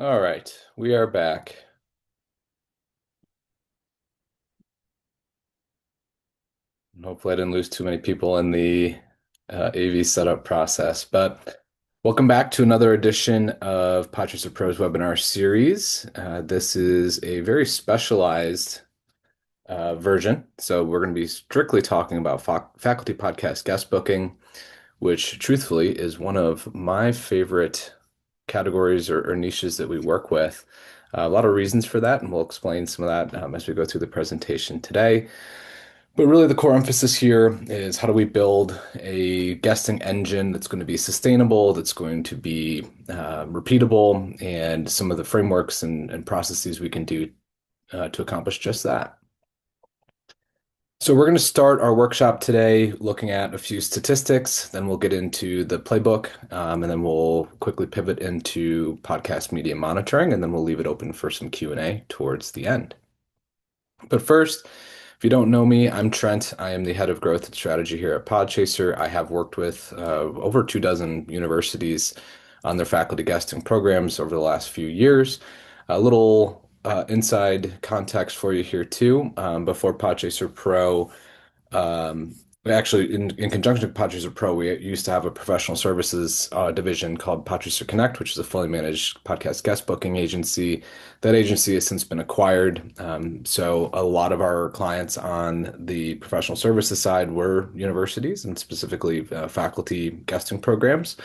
All right, we are back. Hopefully, I didn't lose too many people in the AV setup process. But welcome back to another edition of Podchaser Pro's webinar series. This is a very specialized version. So we're going to be strictly talking about faculty podcast guest booking, which truthfully is one of my favorite categories or niches that we work with. A lot of reasons for that, and we'll explain some of that as we go through the presentation today. But really, the core emphasis here is how do we build a guesting engine that's going to be sustainable, that's going to be repeatable, and some of the frameworks and processes we can do to accomplish just that. So we're going to start our workshop today looking at a few statistics, then we'll get into the playbook, and then we'll quickly pivot into podcast media monitoring, and then we'll leave it open for some Q&A towards the end. But first, if you don't know me, I'm Trent. I am the head of growth and strategy here at Podchaser. I have worked with over 2 dozen universities on their faculty guesting programs over the last few years. A little inside context for you here too. Before Podchaser Pro, actually, in conjunction with Podchaser Pro, we used to have a professional services division called Podchaser Connect, which is a fully managed podcast guest booking agency. That agency has since been acquired. So a lot of our clients on the professional services side were universities and specifically faculty guesting programs.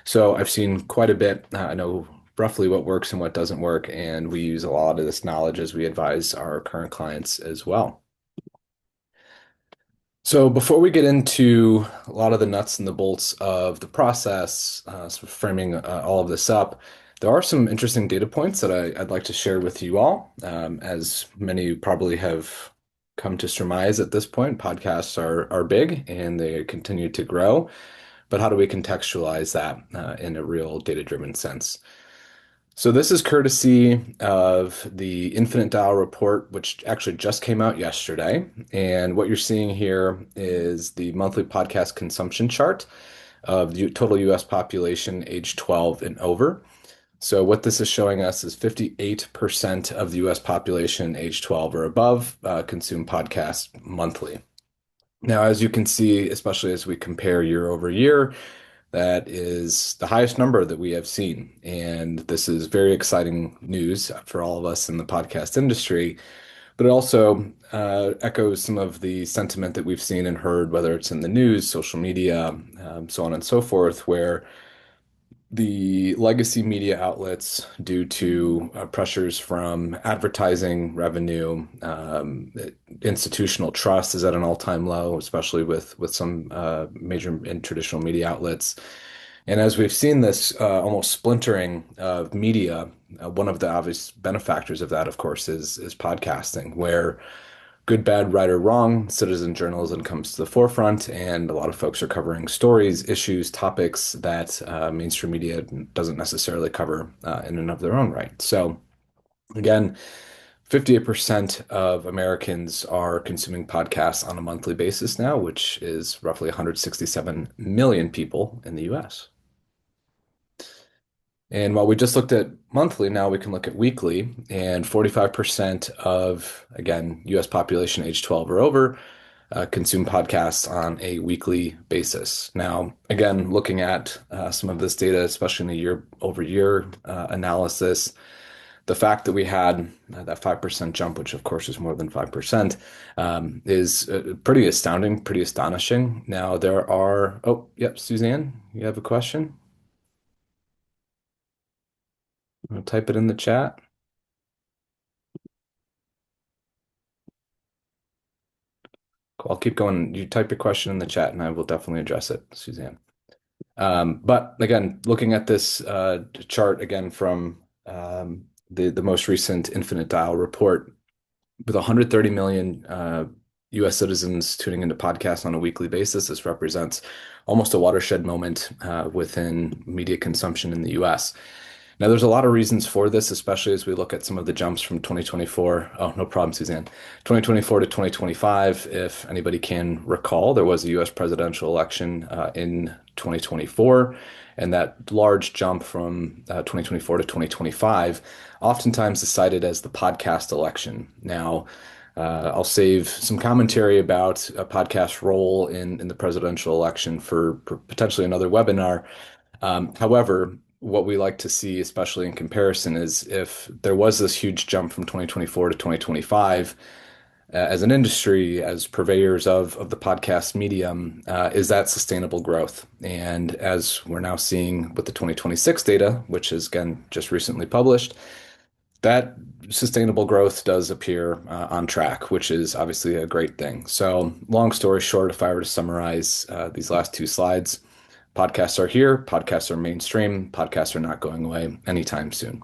So I've seen quite a bit. I know roughly what works and what doesn't work, and we use a lot of this knowledge as we advise our current clients as well. So before we get into a lot of the nuts and the bolts of the process, sort of framing all of this up, there are some interesting data points that I'd like to share with you all. As many probably have come to surmise at this point, podcasts are big and they continue to grow. But how do we contextualize that in a real data-driven sense? So this is courtesy of the Infinite Dial report, which actually just came out yesterday. And what you're seeing here is the monthly podcast consumption chart of the total US population age 12 and over. So what this is showing us is 58% of the US population age 12 or above consume podcasts monthly. Now, as you can see, especially as we compare year over year, that is the highest number that we have seen. And this is very exciting news for all of us in the podcast industry. But it also echoes some of the sentiment that we've seen and heard, whether it's in the news, social media, so on and so forth, where the legacy media outlets, due to pressures from advertising revenue, institutional trust is at an all-time low, especially with some major and traditional media outlets. And as we've seen this almost splintering of media, one of the obvious benefactors of that, of course, is podcasting, where good, bad, right, or wrong, citizen journalism comes to the forefront, and a lot of folks are covering stories, issues, topics that mainstream media doesn't necessarily cover in and of their own right. So, again, 58% of Americans are consuming podcasts on a monthly basis now, which is roughly 167 million people in the US. And while we just looked at monthly, now we can look at weekly, and 45% of, again, US population age 12 or over consume podcasts on a weekly basis. Now, again, looking at some of this data, especially in a year over year analysis, the fact that we had that 5% jump, which of course is more than 5%, is pretty astounding, pretty astonishing. Now, there are, oh, yep, Suzanne, you have a question? I'll type it in the chat. Cool. I'll keep going. You type your question in the chat and I will definitely address it, Suzanne. But again, looking at this chart again from the most recent Infinite Dial report, with 130 million US citizens tuning into podcasts on a weekly basis, this represents almost a watershed moment within media consumption in the US. Now, there's a lot of reasons for this, especially as we look at some of the jumps from 2024. Oh, no problem, Suzanne. 2024 to 2025. If anybody can recall, there was a US presidential election in 2024, and that large jump from 2024 to 2025 oftentimes is cited as the podcast election. Now, I'll save some commentary about a podcast role in the presidential election for potentially another webinar. However, what we like to see, especially in comparison, is if there was this huge jump from 2024 to 2025, as an industry, as purveyors of the podcast medium, is that sustainable growth? And as we're now seeing with the 2026 data, which is again just recently published, that sustainable growth does appear on track, which is obviously a great thing. So, long story short, if I were to summarize these last two slides, podcasts are here, podcasts are mainstream, podcasts are not going away anytime soon.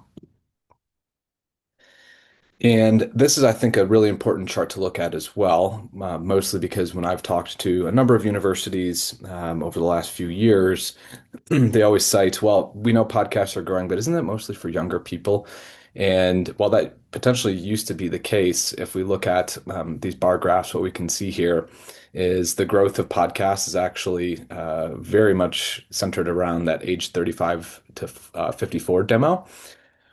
And this is, I think, a really important chart to look at as well, mostly because when I've talked to a number of universities over the last few years, they always cite, well, we know podcasts are growing, but isn't that mostly for younger people? And while that potentially used to be the case, if we look at these bar graphs, what we can see here is the growth of podcasts is actually very much centered around that age 35 to 54 demo,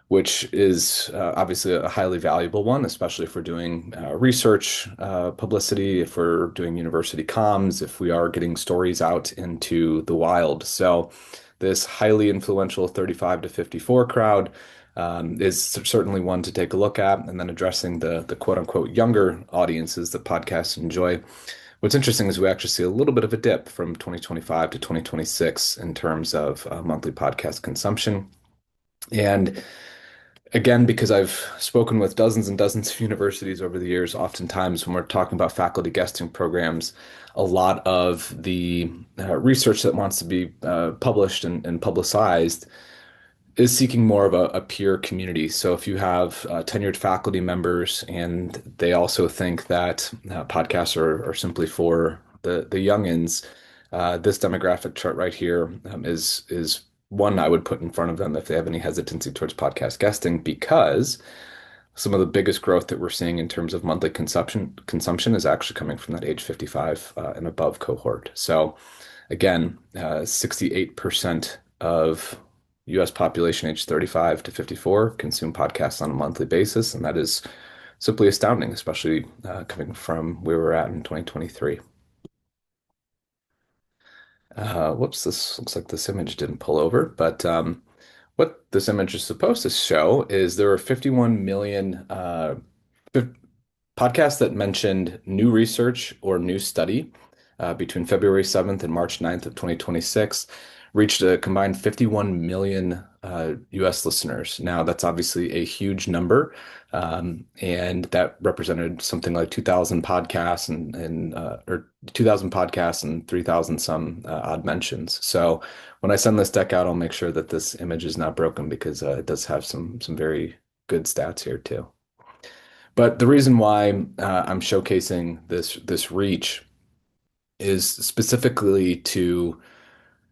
which is obviously a highly valuable one, especially if we're doing research publicity, if we're doing university comms, if we are getting stories out into the wild. So this highly influential 35 to 54 crowd is certainly one to take a look at, and then addressing the quote unquote younger audiences that podcasts enjoy. What's interesting is we actually see a little bit of a dip from 2025 to 2026 in terms of monthly podcast consumption. And again, because I've spoken with dozens and dozens of universities over the years, oftentimes when we're talking about faculty guesting programs, a lot of the research that wants to be published and publicized is seeking more of a peer community. So if you have tenured faculty members and they also think that podcasts are simply for the youngins, this demographic chart right here is one I would put in front of them if they have any hesitancy towards podcast guesting, because some of the biggest growth that we're seeing in terms of monthly consumption is actually coming from that age 55 and above cohort. So again, 68% of US population age 35 to 54 consume podcasts on a monthly basis, and that is simply astounding, especially coming from where we're at in 2023. Whoops, this looks like this image didn't pull over, but what this image is supposed to show is there are 51 million podcasts that mentioned new research or new study between February 7th and March 9th of 2026 reached a combined 51 million US listeners. Now, that's obviously a huge number, and that represented something like 2,000 podcasts or 2,000 podcasts and 3,000 some odd mentions. So when I send this deck out, I'll make sure that this image is not broken because it does have some very good stats here too. But the reason why I'm showcasing this reach is specifically to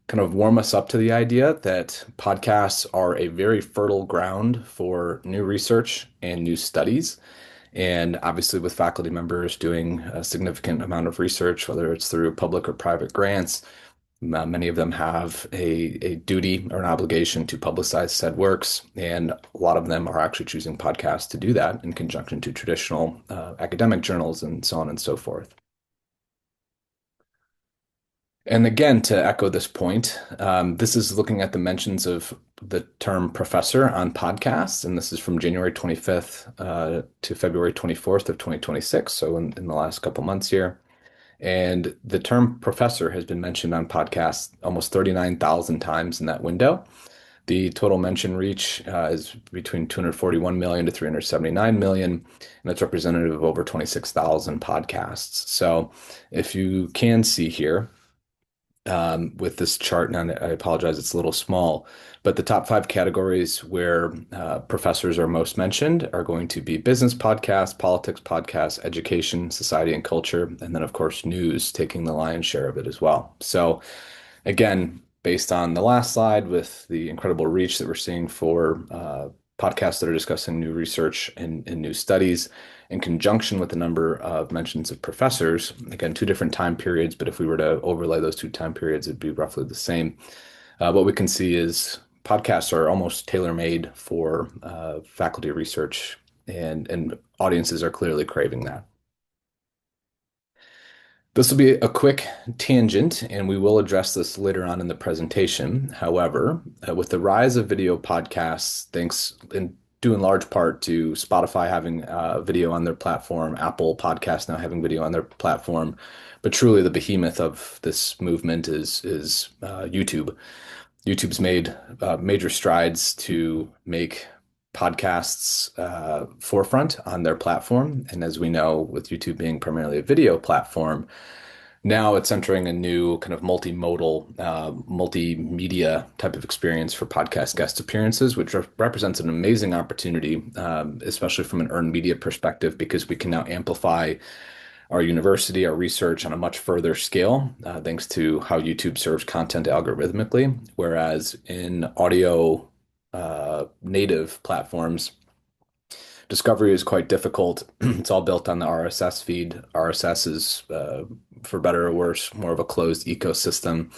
kind of warm us up to the idea that podcasts are a very fertile ground for new research and new studies. And obviously, with faculty members doing a significant amount of research, whether it's through public or private grants, many of them have a duty or an obligation to publicize said works. And a lot of them are actually choosing podcasts to do that in conjunction to traditional academic journals and so on and so forth. And again, to echo this point, this is looking at the mentions of the term professor on podcasts, and this is from January 25th to February 24th of 2026, so in the last couple months here. And the term professor has been mentioned on podcasts almost 39,000 times in that window. The total mention reach is between 241 million to 379 million, and it's representative of over 26,000 podcasts. So if you can see here, with this chart, and I apologize, it's a little small, but the top five categories where professors are most mentioned are going to be business podcasts, politics podcasts, education, society and culture, and then of course news taking the lion's share of it as well. So again, based on the last slide with the incredible reach that we're seeing for podcasts that are discussing new research and new studies, in conjunction with the number of mentions of professors, again, two different time periods, but if we were to overlay those two time periods, it'd be roughly the same. What we can see is podcasts are almost tailor-made for faculty research, and audiences are clearly craving that. This will be a quick tangent, and we will address this later on in the presentation. However, with the rise of video podcasts, thanks in due in large part to Spotify having video on their platform, Apple Podcasts now having video on their platform, but truly the behemoth of this movement is YouTube. YouTube's made major strides to make podcasts forefront on their platform. And as we know, with YouTube being primarily a video platform, now it's entering a new kind of multimodal, multimedia type of experience for podcast guest appearances, which represents an amazing opportunity, especially from an earned media perspective, because we can now amplify our university, our research on a much further scale, thanks to how YouTube serves content algorithmically. Whereas in audio native platforms, discovery is quite difficult. It's all built on the RSS feed. RSS is, for better or worse, more of a closed ecosystem.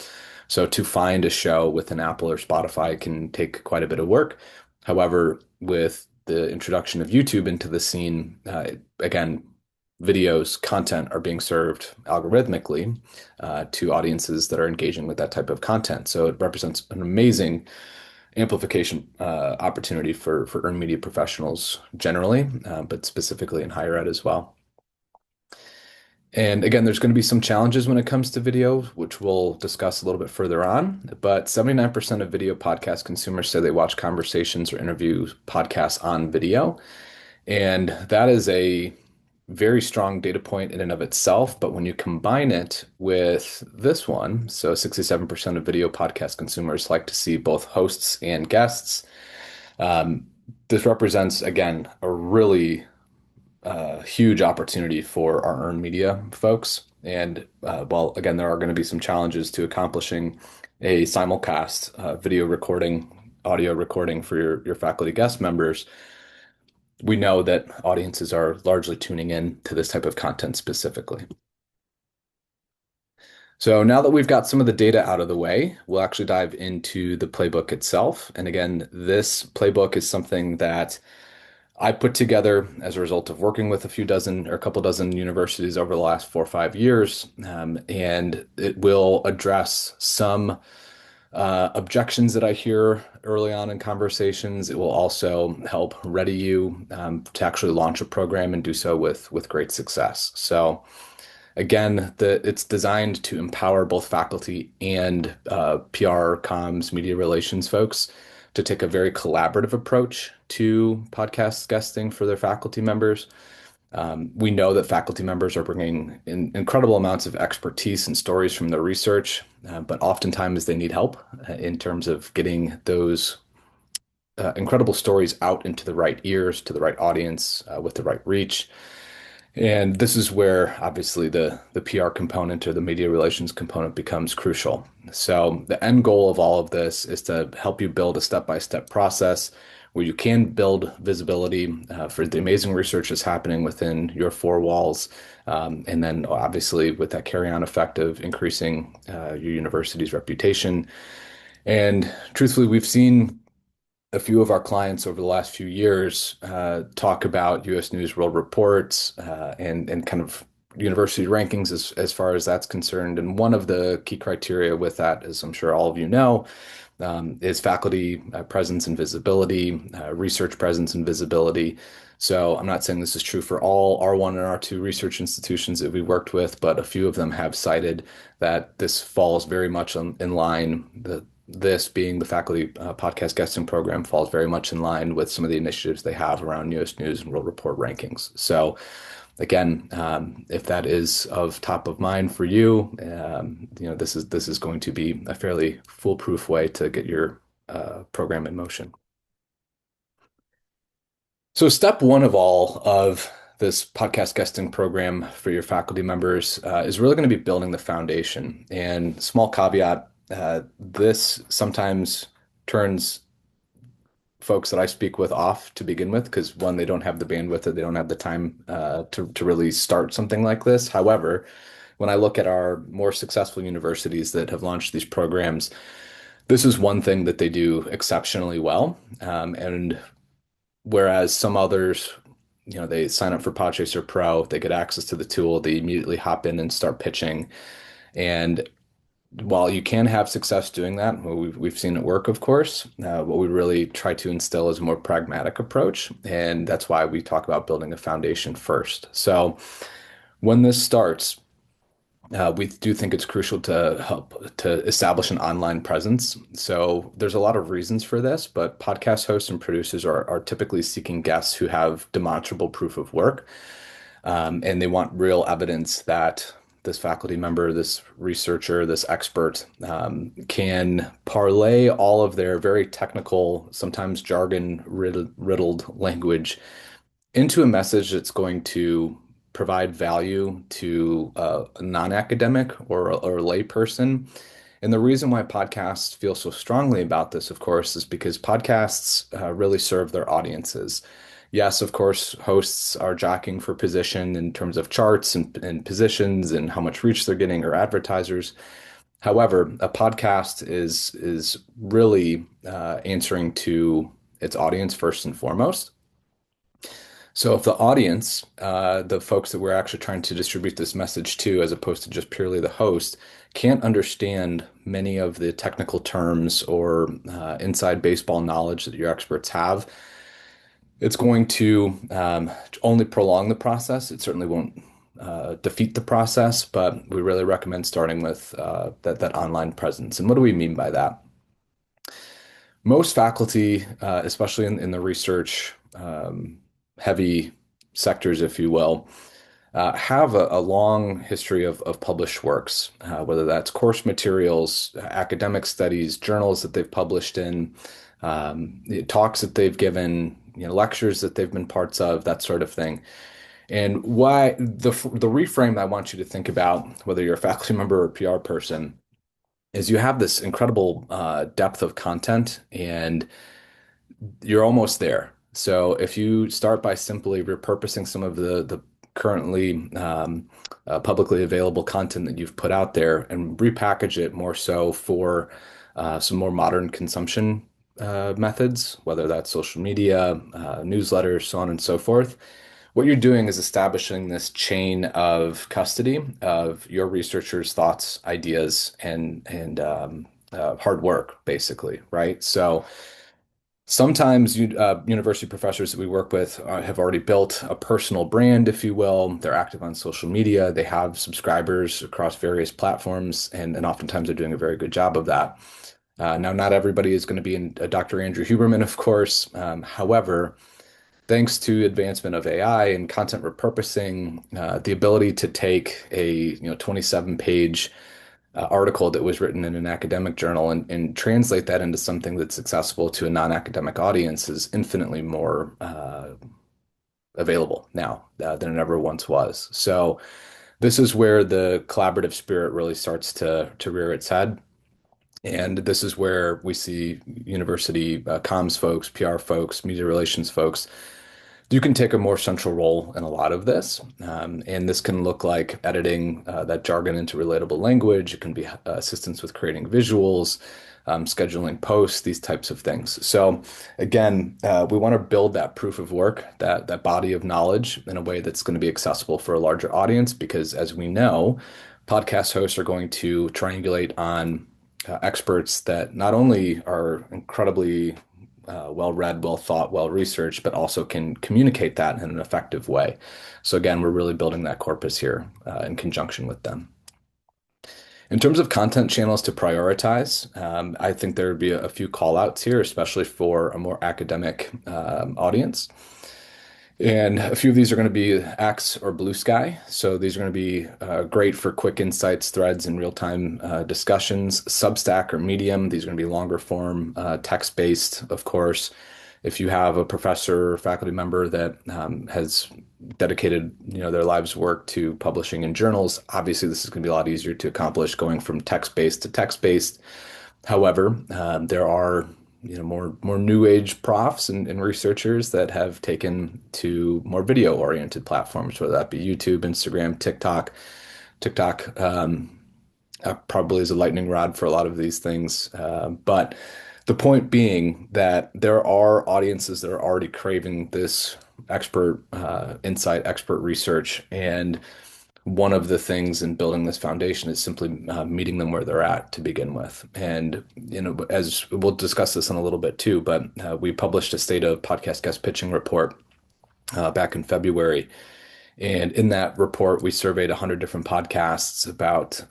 So to find a show with an Apple or Spotify can take quite a bit of work. However, with the introduction of YouTube into the scene, again, videos, content are being served algorithmically to audiences that are engaging with that type of content. So it represents an amazing amplification opportunity for earned media professionals generally, but specifically in higher ed as well. And again, there's going to be some challenges when it comes to video, which we'll discuss a little bit further on. But 79% of video podcast consumers say they watch conversations or interview podcasts on video. And that is a very strong data point in and of itself. But when you combine it with this one, so 67% of video podcast consumers like to see both hosts and guests. This represents, again, a really huge opportunity for our earned media folks. And while, again, there are going to be some challenges to accomplishing a simulcast video recording, audio recording for your faculty guest members, we know that audiences are largely tuning in to this type of content specifically. So now that we've got some of the data out of the way, we'll actually dive into the playbook itself. And again, this playbook is something that I put together as a result of working with a few dozen or a couple dozen universities over the last 4 or 5 years. And it will address some objections that I hear early on in conversations. It will also help ready you to actually launch a program and do so with great success. So again, it's designed to empower both faculty and PR, comms, media relations folks to take a very collaborative approach to podcast guesting for their faculty members. We know that faculty members are bringing in incredible amounts of expertise and stories from their research, but oftentimes they need help in terms of getting those incredible stories out into the right ears, to the right audience, with the right reach. And this is where obviously the PR component or the media relations component becomes crucial. So the end goal of all of this is to help you build a step-by-step process where you can build visibility for the amazing research that's happening within your four walls. And then obviously with that carry-on effect of increasing your university's reputation. And truthfully, we've seen a few of our clients over the last few years talk about U.S. News World Reports and kind of university rankings as far as that's concerned. And one of the key criteria with that, as I'm sure all of you know, is faculty presence and visibility, research presence and visibility. So I'm not saying this is true for all R1 and R2 research institutions that we worked with, but a few of them have cited that this falls very much in line. This being the faculty podcast guesting program falls very much in line with some of the initiatives they have around U.S. News and World Report rankings. So again, if that is of top of mind for you, this is going to be a fairly foolproof way to get your program in motion. So step one of all of this podcast guesting program for your faculty members is really going to be building the foundation. And small caveat, This sometimes turns folks that I speak with off to begin with because one, they don't have the bandwidth or they don't have the time to really start something like this. However, when I look at our more successful universities that have launched these programs, this is one thing that they do exceptionally well. And whereas some others, they sign up for Podchaser Pro, they get access to the tool, they immediately hop in and start pitching. And while you can have success doing that, well, we've seen it work, of course. What we really try to instill is a more pragmatic approach, and that's why we talk about building a foundation first. So when this starts, we do think it's crucial to help to establish an online presence. So there's a lot of reasons for this, but podcast hosts and producers are typically seeking guests who have demonstrable proof of work, and they want real evidence that this faculty member, this researcher, this expert can parlay all of their very technical, sometimes jargon riddled language into a message that's going to provide value to a non-academic or a lay person. And the reason why podcasts feel so strongly about this, of course, is because podcasts really serve their audiences. Yes, of course, hosts are jockeying for position in terms of charts and positions and how much reach they're getting or advertisers. However, a podcast is really answering to its audience first and foremost. So if the audience, the folks that we're actually trying to distribute this message to, as opposed to just purely the host, can't understand many of the technical terms or inside baseball knowledge that your experts have, it's going to only prolong the process. It certainly won't defeat the process, but we really recommend starting with that online presence. And what do we mean by that? Most faculty, especially in the research heavy sectors, if you will, have a long history of published works, whether that's course materials, academic studies, journals that they've published in, talks that they've given, lectures that they've been parts of, that sort of thing. And why the reframe I want you to think about, whether you're a faculty member or a PR person, is you have this incredible depth of content and you're almost there. So if you start by simply repurposing some of the currently publicly available content that you've put out there and repackage it more so for some more modern consumption methods, whether that's social media, newsletters, so on and so forth, what you're doing is establishing this chain of custody of your researchers' thoughts, ideas, and hard work, basically, right? So sometimes university professors that we work with have already built a personal brand, if you will. They're active on social media. They have subscribers across various platforms, and oftentimes they're doing a very good job of that. Now, not everybody is going to be a Dr. Andrew Huberman, of course. However, thanks to advancement of AI and content repurposing, the ability to take a 27-page article that was written in an academic journal and translate that into something that's accessible to a non-academic audience is infinitely more available now than it ever once was. So this is where the collaborative spirit really starts to rear its head. And this is where we see university comms folks, PR folks, media relations folks, you can take a more central role in a lot of this. And this can look like editing that jargon into relatable language. It can be assistance with creating visuals, scheduling posts, these types of things. So again, we want to build that proof of work, that body of knowledge in a way that's going to be accessible for a larger audience, because as we know, podcast hosts are going to triangulate on experts that not only are incredibly well read, well thought, well researched, but also can communicate that in an effective way. So again, we're really building that corpus here in conjunction with them. In terms of content channels to prioritize, I think there would be a few call outs here, especially for a more academic audience. And a few of these are going to be X or Blue Sky. So these are going to be great for quick insights, threads, and real-time discussions. Substack or Medium, these are going to be longer form, text-based, of course. If you have a professor or faculty member that has dedicated, their life's work to publishing in journals, obviously this is going to be a lot easier to accomplish going from text-based to text-based. However, there are more new age profs and researchers that have taken to more video oriented platforms, whether that be YouTube, Instagram, TikTok. TikTok probably is a lightning rod for a lot of these things. But the point being that there are audiences that are already craving this expert insight, expert research, and one of the things in building this foundation is simply meeting them where they're at to begin with. And, as we'll discuss this in a little bit too, but we published a state of podcast guest pitching report back in February. And in that report, we surveyed 100 different podcasts about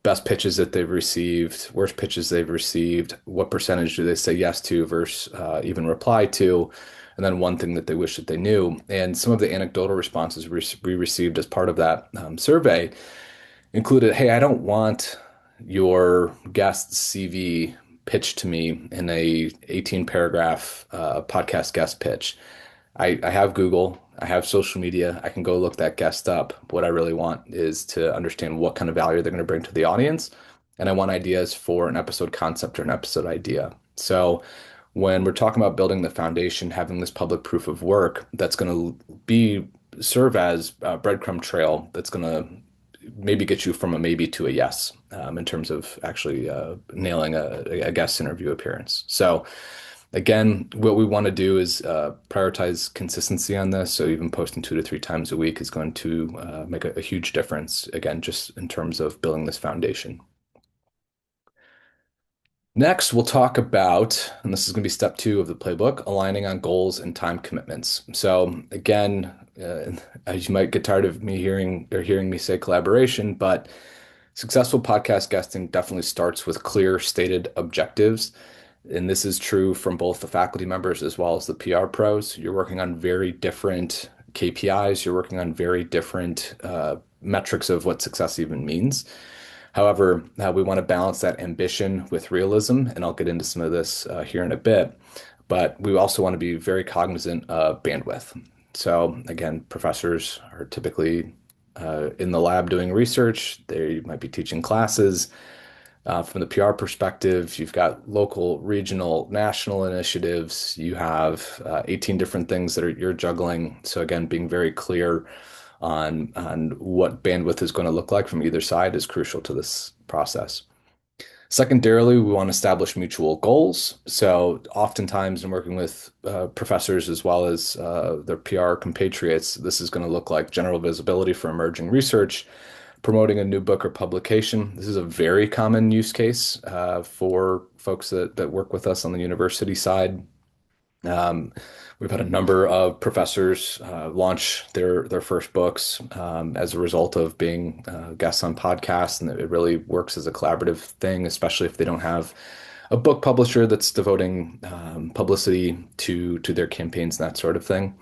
best pitches that they've received, worst pitches they've received, what percentage do they say yes to versus even reply to, and then one thing that they wish that they knew. And some of the anecdotal responses we received as part of that survey included, hey, I don't want your guest's CV pitched to me in a 18 paragraph podcast guest pitch. I have Google, I have social media, I can go look that guest up. What I really want is to understand what kind of value they're going to bring to the audience. And I want ideas for an episode concept or an episode idea. So when we're talking about building the foundation, having this public proof of work, that's going to be serve as a breadcrumb trail that's going to maybe get you from a maybe to a yes in terms of actually nailing a guest interview appearance. So again, what we want to do is prioritize consistency on this. So even posting 2 to 3 times a week is going to make a huge difference, again, just in terms of building this foundation. Next, we'll talk about, and this is going to be step 2 of the playbook, aligning on goals and time commitments. So again, as you might get tired of me hearing me say collaboration, but successful podcast guesting definitely starts with clear stated objectives. And this is true from both the faculty members as well as the PR pros. You're working on very different KPIs. You're working on very different metrics of what success even means. However, we want to balance that ambition with realism, and I'll get into some of this here in a bit. But we also want to be very cognizant of bandwidth. So again, professors are typically in the lab doing research. They might be teaching classes. From the PR perspective, you've got local, regional, national initiatives. You have 18 different things that you're juggling. So again, being very clear on what bandwidth is going to look like from either side is crucial to this process. Secondarily, we want to establish mutual goals. So oftentimes in working with professors as well as their PR compatriots, this is going to look like general visibility for emerging research, promoting a new book or publication. This is a very common use case for folks that work with us on the university side. We've had a number of professors launch their first books as a result of being guests on podcasts, and it really works as a collaborative thing, especially if they don't have a book publisher that's devoting publicity to their campaigns and that sort of thing.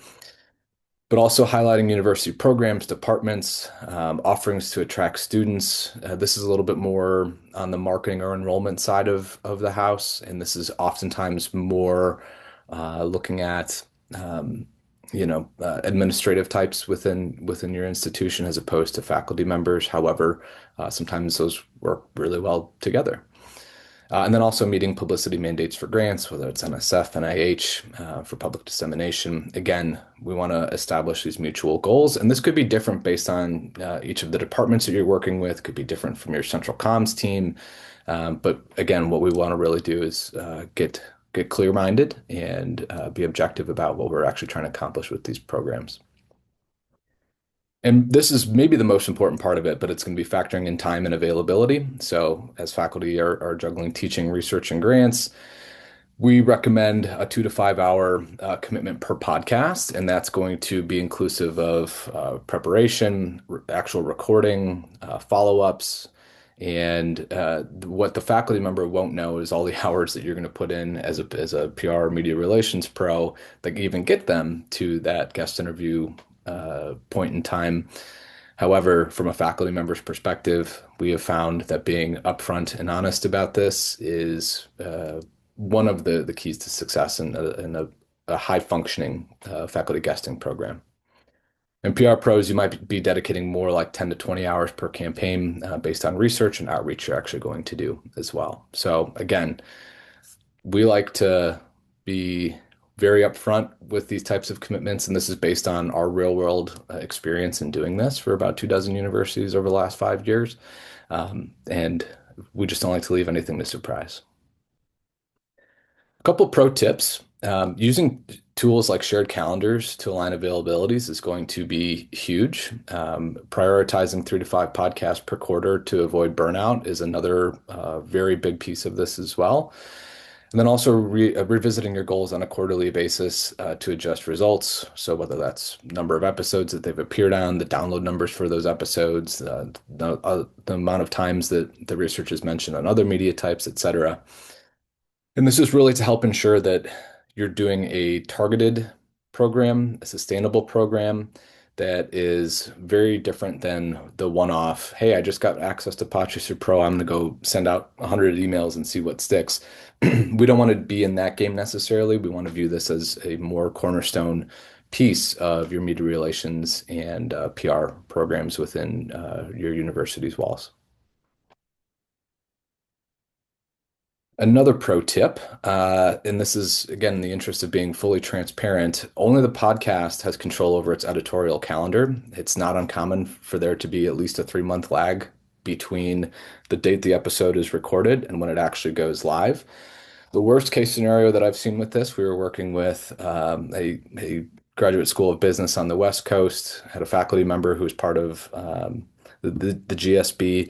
But also highlighting university programs, departments, offerings to attract students. This is a little bit more on the marketing or enrollment side of the house, and this is oftentimes more looking at administrative types within your institution as opposed to faculty members. However, sometimes those work really well together. And then also meeting publicity mandates for grants, whether it's NSF, NIH, for public dissemination. Again, we want to establish these mutual goals, and this could be different based on each of the departments that you're working with, could be different from your central comms team. But again, what we want to really do is get clear-minded and be objective about what we're actually trying to accomplish with these programs. And this is maybe the most important part of it, but it's going to be factoring in time and availability. So as faculty are juggling teaching, research, and grants, we recommend a 2 to 5 hour commitment per podcast, and that's going to be inclusive of preparation, actual recording, follow-ups, and what the faculty member won't know is all the hours that you're going to put in as a PR media relations pro that even get them to that guest interview point in time. However, from a faculty member's perspective, we have found that being upfront and honest about this is one of the keys to success in a high functioning faculty guesting program. In PR pros, you might be dedicating more like 10 to 20 hours per campaign based on research and outreach you're actually going to do as well. So again, we like to be very upfront with these types of commitments, and this is based on our real world experience in doing this for about 2 dozen universities over the last 5 years. And we just don't like to leave anything to surprise. A couple pro tips. Using tools like shared calendars to align availabilities is going to be huge. Prioritizing 3 to 5 podcasts per quarter to avoid burnout is another very big piece of this as well. And then also revisiting your goals on a quarterly basis to adjust results. So whether that's number of episodes that they've appeared on, the download numbers for those episodes, the amount of times that the research is mentioned on other media types, et cetera. And this is really to help ensure that you're doing a targeted program, a sustainable program that is very different than the one-off, hey, I just got access to Podchaser Pro. I'm going to go send out 100 emails and see what sticks. We don't want to be in that game necessarily. We want to view this as a more cornerstone piece of your media relations and PR programs within your university's walls. Another pro tip, and this is again in the interest of being fully transparent, only the podcast has control over its editorial calendar. It's not uncommon for there to be at least a 3 month lag between the date the episode is recorded and when it actually goes live. The worst case scenario that I've seen with this, we were working with a graduate school of business on the West Coast, had a faculty member who was part of the GSB.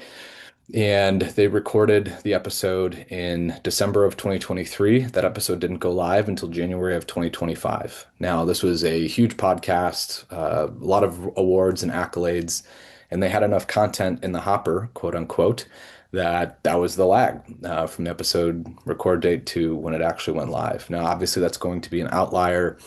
And they recorded the episode in December of 2023. That episode didn't go live until January of 2025. Now, this was a huge podcast, a lot of awards and accolades, and they had enough content in the hopper, quote unquote, that was the lag from the episode record date to when it actually went live. Now, obviously, that's going to be an outlier.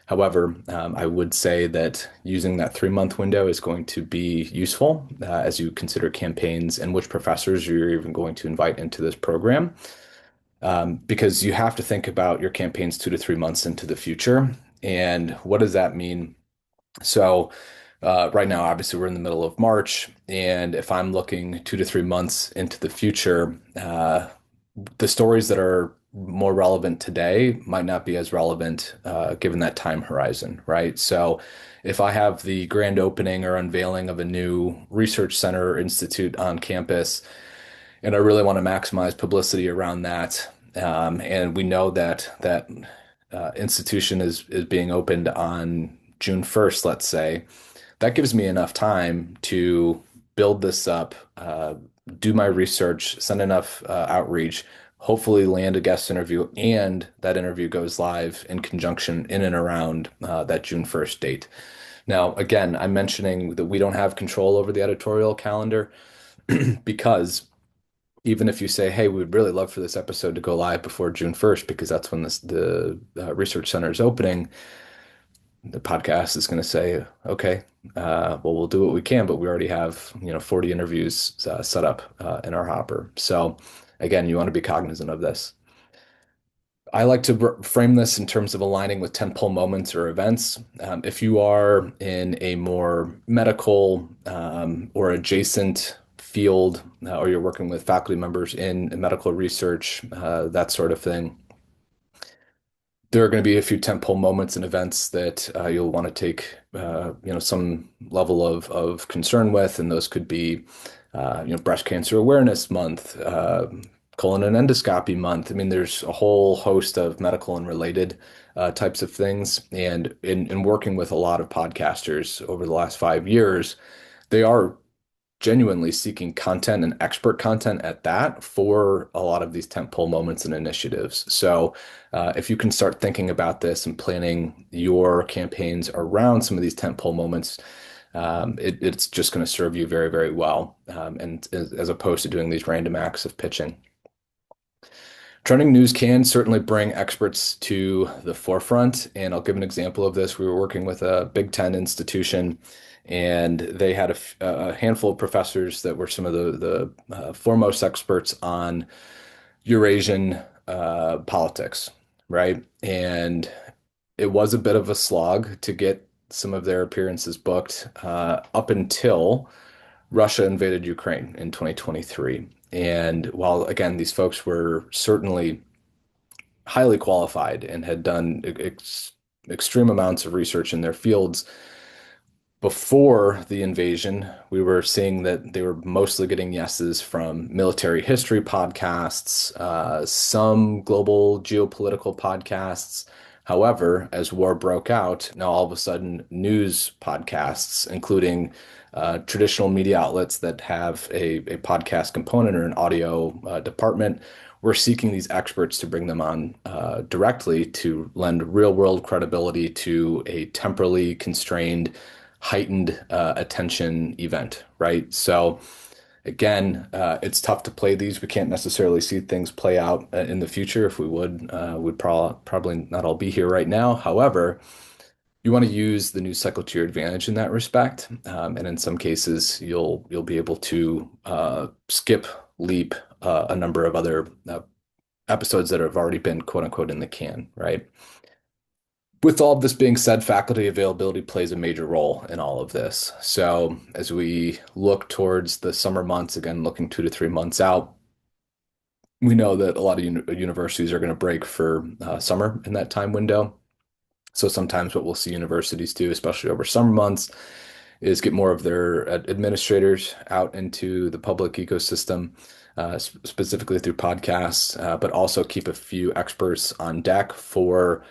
However, I would say that using that 3 month window is going to be useful as you consider campaigns and which professors you're even going to invite into this program, because you have to think about your campaigns 2 to 3 months into the future. And what does that mean? So, right now, obviously, we're in the middle of March, and if I'm looking 2 to 3 months into the future, the stories that are more relevant today might not be as relevant given that time horizon, right? So if I have the grand opening or unveiling of a new research center or institute on campus, and I really want to maximize publicity around that, and we know that institution is being opened on June 1st, let's say, that gives me enough time to build this up, do my research, send enough outreach, hopefully land a guest interview, and that interview goes live in conjunction in and around that June 1st date. Now, again, I'm mentioning that we don't have control over the editorial calendar because even if you say, hey, we'd really love for this episode to go live before June 1st, because that's when the research center is opening, the podcast is going to say, okay, well, we'll do what we can, but we already have, 40 interviews set up in our hopper. So again, you want to be cognizant of this. I like to frame this in terms of aligning with tentpole moments or events. If you are in a more medical or adjacent field, or you're working with faculty members in medical research, that sort of thing, there are going to be a few tentpole moments and events that you'll want to take, some level of concern with, and those could be, Breast Cancer Awareness Month, colon and endoscopy month. I mean, there's a whole host of medical and related types of things. And in working with a lot of podcasters over the last 5 years, they are genuinely seeking content and expert content at that for a lot of these tentpole moments and initiatives. So if you can start thinking about this and planning your campaigns around some of these tentpole moments, it's just going to serve you very, very well, and as opposed to doing these random acts of pitching. Trending news can certainly bring experts to the forefront, and I'll give an example of this. We were working with a Big Ten institution, and they had a handful of professors that were some of the foremost experts on Eurasian politics, right? And it was a bit of a slog to get some of their appearances booked up until Russia invaded Ukraine in 2023. And while, again, these folks were certainly highly qualified and had done extreme amounts of research in their fields, before the invasion, we were seeing that they were mostly getting yeses from military history podcasts, some global geopolitical podcasts. However, as war broke out, now all of a sudden news podcasts, including traditional media outlets that have a podcast component or an audio department, we're seeking these experts to bring them on directly to lend real world credibility to a temporally constrained heightened attention event, right? So again, it's tough to play these. We can't necessarily see things play out in the future. If we would, we'd probably not all be here right now. However, you want to use the news cycle to your advantage in that respect, and in some cases, you'll be able to skip, leap a number of other episodes that have already been quote unquote in the can, right? With all of this being said, faculty availability plays a major role in all of this. So as we look towards the summer months, again, looking 2 to 3 months out, we know that a lot of universities are going to break for summer in that time window. So sometimes what we'll see universities do, especially over summer months, is get more of their administrators out into the public ecosystem, specifically through podcasts, but also keep a few experts on deck for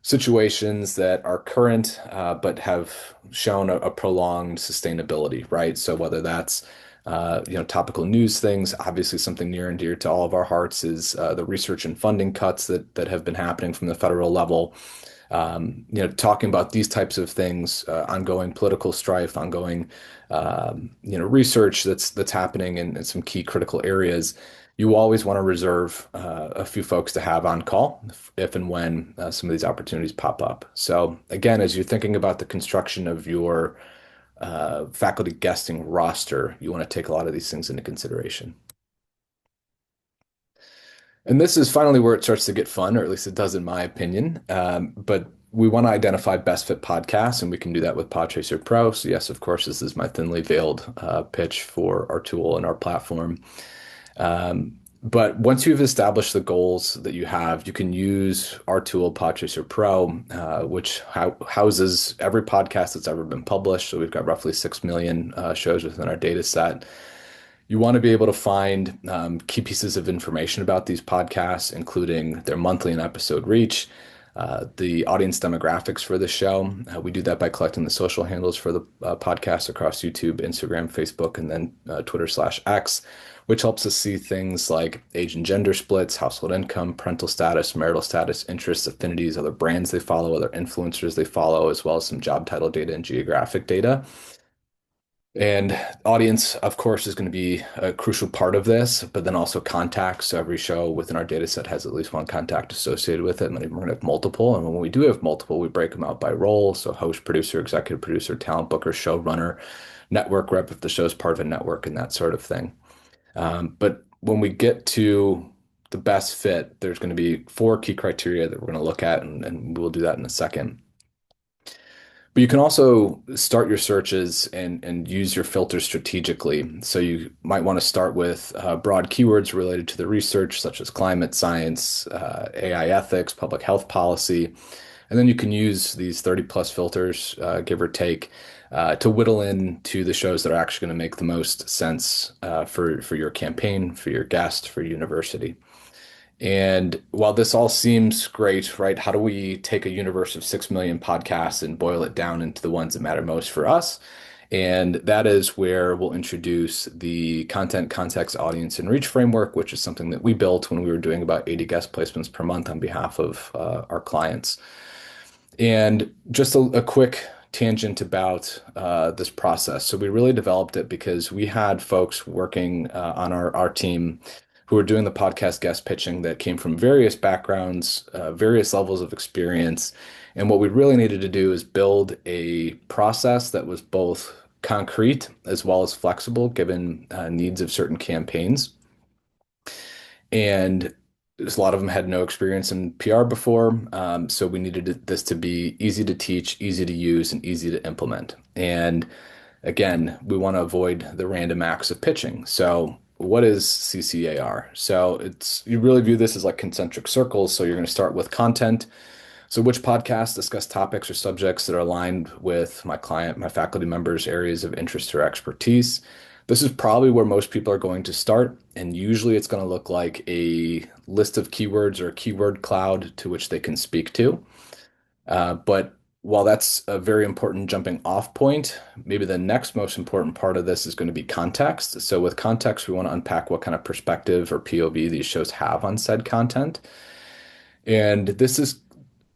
situations that are current, but have shown a prolonged sustainability, right? So whether that's topical news things, obviously something near and dear to all of our hearts is the research and funding cuts that have been happening from the federal level. Talking about these types of things, ongoing political strife, ongoing, research that's happening in some key critical areas. You always want to reserve a few folks to have on call if and when some of these opportunities pop up. So again, as you're thinking about the construction of your faculty guesting roster, you want to take a lot of these things into consideration. And this is finally where it starts to get fun, or at least it does in my opinion. But we want to identify best fit podcasts, and we can do that with Podchaser Pro. So yes, of course, this is my thinly veiled pitch for our tool and our platform. But once you've established the goals that you have, you can use our tool, Podchaser Pro, which houses every podcast that's ever been published. So we've got roughly 6 million shows within our data set. You want to be able to find key pieces of information about these podcasts, including their monthly and episode reach, the audience demographics for the show. We do that by collecting the social handles for the podcast across YouTube, Instagram, Facebook, and then Twitter/X, which helps us see things like age and gender splits, household income, parental status, marital status, interests, affinities, other brands they follow, other influencers they follow, as well as some job title data and geographic data. And audience, of course, is going to be a crucial part of this, but then also contacts. So every show within our data set has at least one contact associated with it. And then we're going to have multiple. And when we do have multiple, we break them out by role. So host, producer, executive producer, talent booker, showrunner, network rep if the show's part of a network, and that sort of thing. But when we get to the best fit, there's going to be 4 key criteria that we're going to look at, and we'll do that in a second. But you can also start your searches and use your filters strategically. So you might want to start with broad keywords related to the research, such as climate science, AI ethics, public health policy. And then you can use these 30 plus filters, give or take, to whittle in to the shows that are actually going to make the most sense for your campaign, for your guest, for your university. And while this all seems great, right? How do we take a universe of 6 million podcasts and boil it down into the ones that matter most for us? And that is where we'll introduce the content, context, audience, and reach framework, which is something that we built when we were doing about 80 guest placements per month on behalf of our clients. And just a quick tangent about this process. So we really developed it because we had folks working on our team who were doing the podcast guest pitching that came from various backgrounds, various levels of experience. And what we really needed to do is build a process that was both concrete as well as flexible, given needs of certain campaigns. And a lot of them had no experience in PR before, so we needed this to be easy to teach, easy to use, and easy to implement. And again, we want to avoid the random acts of pitching. So, what is CCAR? So, it's you really view this as like concentric circles. So, you're going to start with content. So, which podcasts discuss topics or subjects that are aligned with my client, my faculty members' areas of interest or expertise? This is probably where most people are going to start, and usually it's going to look like a list of keywords or a keyword cloud to which they can speak to. But while that's a very important jumping off point, maybe the next most important part of this is going to be context. So, with context, we want to unpack what kind of perspective or POV these shows have on said content. And this is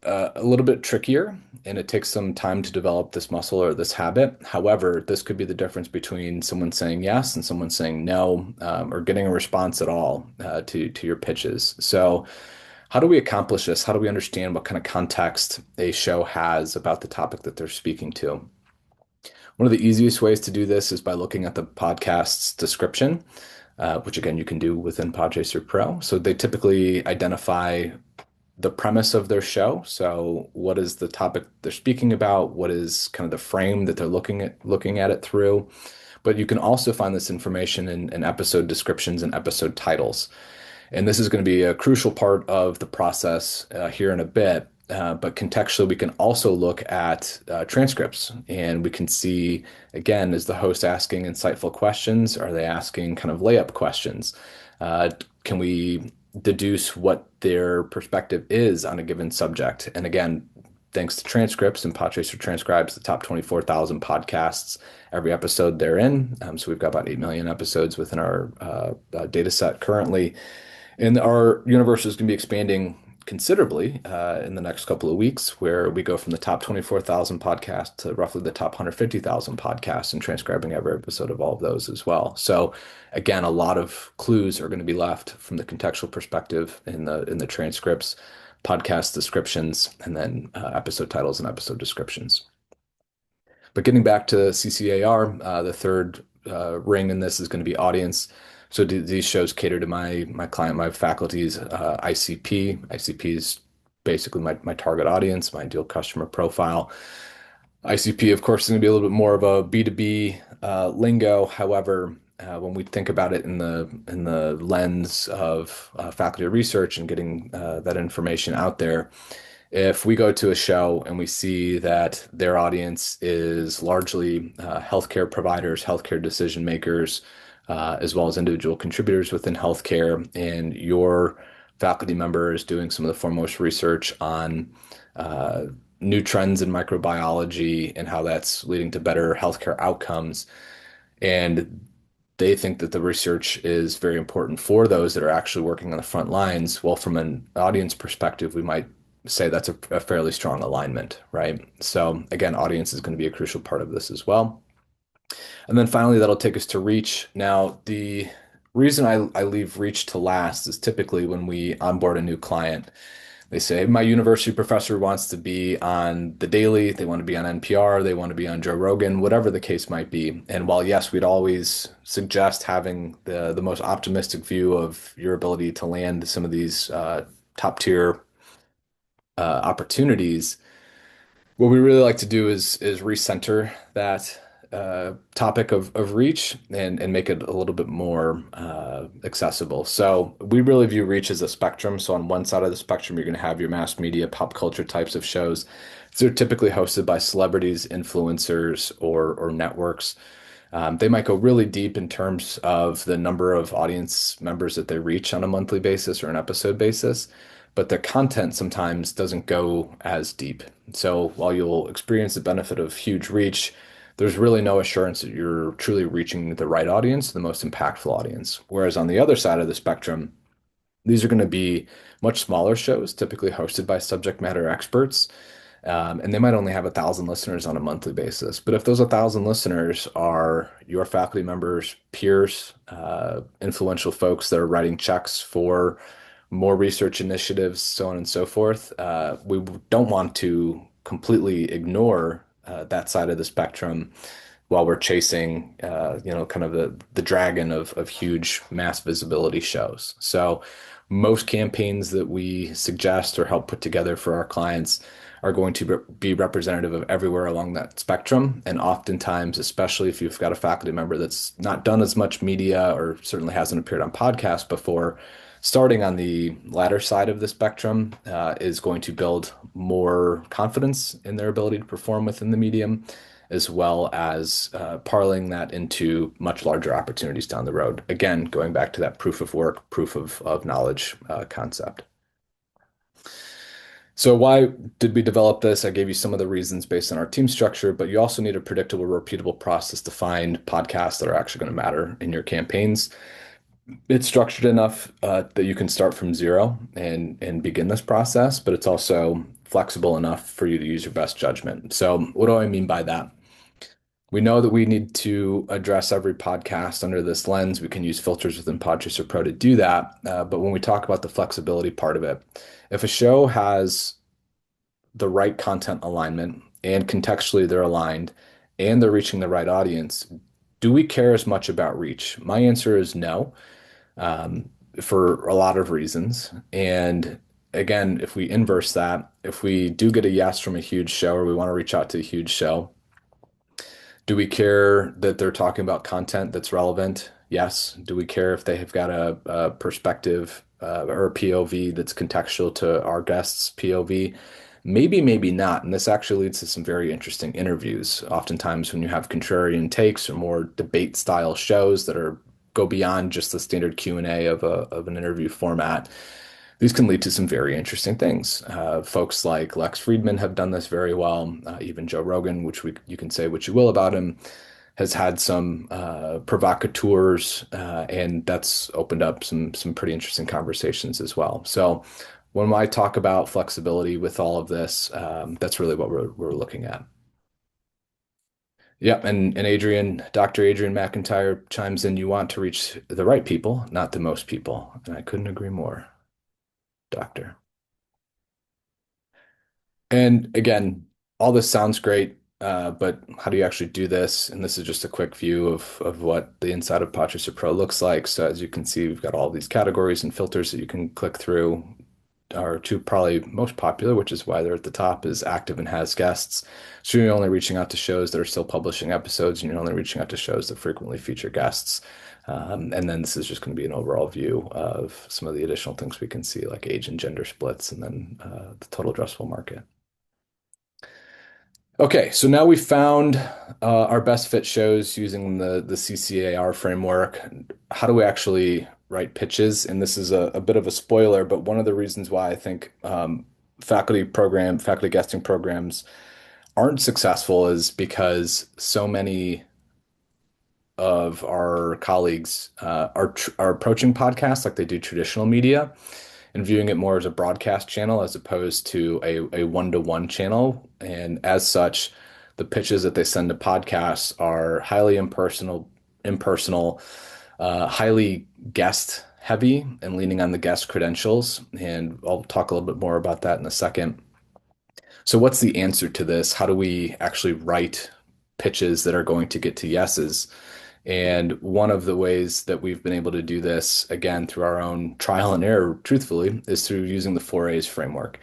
a little bit trickier and it takes some time to develop this muscle or this habit. However, this could be the difference between someone saying yes and someone saying no, or getting a response at all to your pitches. So, how do we accomplish this? How do we understand what kind of context a show has about the topic that they're speaking to? One of the easiest ways to do this is by looking at the podcast's description, which again you can do within Podchaser Pro. So they typically identify the premise of their show. So what is the topic they're speaking about? What is kind of the frame that they're looking at it through? But you can also find this information in episode descriptions and episode titles. And this is going to be a crucial part of the process here in a bit. But contextually, we can also look at transcripts and we can see, again, is the host asking insightful questions? Are they asking kind of layup questions? Can we deduce what their perspective is on a given subject? And again, thanks to transcripts, and Podchaser transcribes the top 24,000 podcasts every episode they're in. So we've got about 8 million episodes within our data set currently. And our universe is going to be expanding considerably in the next couple of weeks, where we go from the top 24,000 podcasts to roughly the top 150,000 podcasts and transcribing every episode of all of those as well. So again, a lot of clues are going to be left from the contextual perspective in the transcripts, podcast descriptions, and then episode titles and episode descriptions. But getting back to CCAR, the third ring in this is going to be audience. So these shows cater to my client, my faculty's ICP. ICP is basically my target audience, my ideal customer profile. ICP, of course, is going to be a little bit more of a B2B lingo. However, when we think about it in the lens of faculty research and getting that information out there, if we go to a show and we see that their audience is largely healthcare providers, healthcare decision makers, as well as individual contributors within healthcare, and your faculty member is doing some of the foremost research on new trends in microbiology and how that's leading to better healthcare outcomes, and they think that the research is very important for those that are actually working on the front lines. Well, from an audience perspective, we might say that's a fairly strong alignment, right? So again, audience is going to be a crucial part of this as well. And then finally, that'll take us to reach. Now, the reason I leave reach to last is typically when we onboard a new client. They say, my university professor wants to be on The Daily, they want to be on NPR, they want to be on Joe Rogan, whatever the case might be. And while, yes, we'd always suggest having the most optimistic view of your ability to land some of these top tier opportunities, what we really like to do is recenter that topic of reach and make it a little bit more accessible. So we really view reach as a spectrum. So on one side of the spectrum, you're going to have your mass media, pop culture types of shows. They're typically hosted by celebrities, influencers, or networks. They might go really deep in terms of the number of audience members that they reach on a monthly basis or an episode basis, but their content sometimes doesn't go as deep. So while you'll experience the benefit of huge reach, there's really no assurance that you're truly reaching the right audience, the most impactful audience. Whereas on the other side of the spectrum, these are going to be much smaller shows, typically hosted by subject matter experts, and they might only have 1,000 listeners on a monthly basis. But if those 1,000 listeners are your faculty members, peers, influential folks that are writing checks for more research initiatives, so on and so forth, we don't want to completely ignore that side of the spectrum while we're chasing, kind of the dragon of huge mass visibility shows. So most campaigns that we suggest or help put together for our clients are going to be representative of everywhere along that spectrum. And oftentimes, especially if you've got a faculty member that's not done as much media or certainly hasn't appeared on podcasts before, starting on the latter side of the spectrum is going to build more confidence in their ability to perform within the medium, as well as parlaying that into much larger opportunities down the road. Again, going back to that proof of work, proof of knowledge concept. So why did we develop this? I gave you some of the reasons based on our team structure, but you also need a predictable, repeatable process to find podcasts that are actually going to matter in your campaigns. It's structured enough that you can start from zero and begin this process, but it's also flexible enough for you to use your best judgment. So what do I mean by that? We know that we need to address every podcast under this lens. We can use filters within Podchaser Pro to do that. But when we talk about the flexibility part of it, if a show has the right content alignment and contextually they're aligned and they're reaching the right audience, do we care as much about reach? My answer is no, um, for a lot of reasons. And again, if we inverse that, if we do get a yes from a huge show or we want to reach out to a huge show, do we care that they're talking about content that's relevant? Yes. Do we care if they have got a perspective or a POV that's contextual to our guests' POV? Maybe, maybe not. And this actually leads to some very interesting interviews. Oftentimes, when you have contrarian takes or more debate style shows that are go beyond just the standard Q&A of an interview format, these can lead to some very interesting things. Folks like Lex Friedman have done this very well. Even Joe Rogan, which you can say what you will about him, has had some provocateurs, and that's opened up some pretty interesting conversations as well. So when I talk about flexibility with all of this, that's really what we're looking at. Yep, and Dr. Adrian McIntyre chimes in, you want to reach the right people, not the most people. And I couldn't agree more, Doctor. And again, all this sounds great, but how do you actually do this? And this is just a quick view of what the inside of Podchaser Pro looks like. So as you can see, we've got all these categories and filters that you can click through. Our two probably most popular, which is why they're at the top, is active and has guests. So you're only reaching out to shows that are still publishing episodes, and you're only reaching out to shows that frequently feature guests. And then this is just going to be an overall view of some of the additional things we can see, like age and gender splits, and then the total addressable market. Okay, so now we found our best fit shows using the CCAR framework. How do we actually write pitches? And this is a bit of a spoiler, but one of the reasons why I think faculty guesting programs aren't successful is because so many of our colleagues are approaching podcasts like they do traditional media and viewing it more as a broadcast channel as opposed to a one-to-one channel. And as such, the pitches that they send to podcasts are highly impersonal, highly guest heavy and leaning on the guest credentials. And I'll talk a little bit more about that in a second. So what's the answer to this? How do we actually write pitches that are going to get to yeses? And one of the ways that we've been able to do this, again, through our own trial and error, truthfully, is through using the 4A's framework.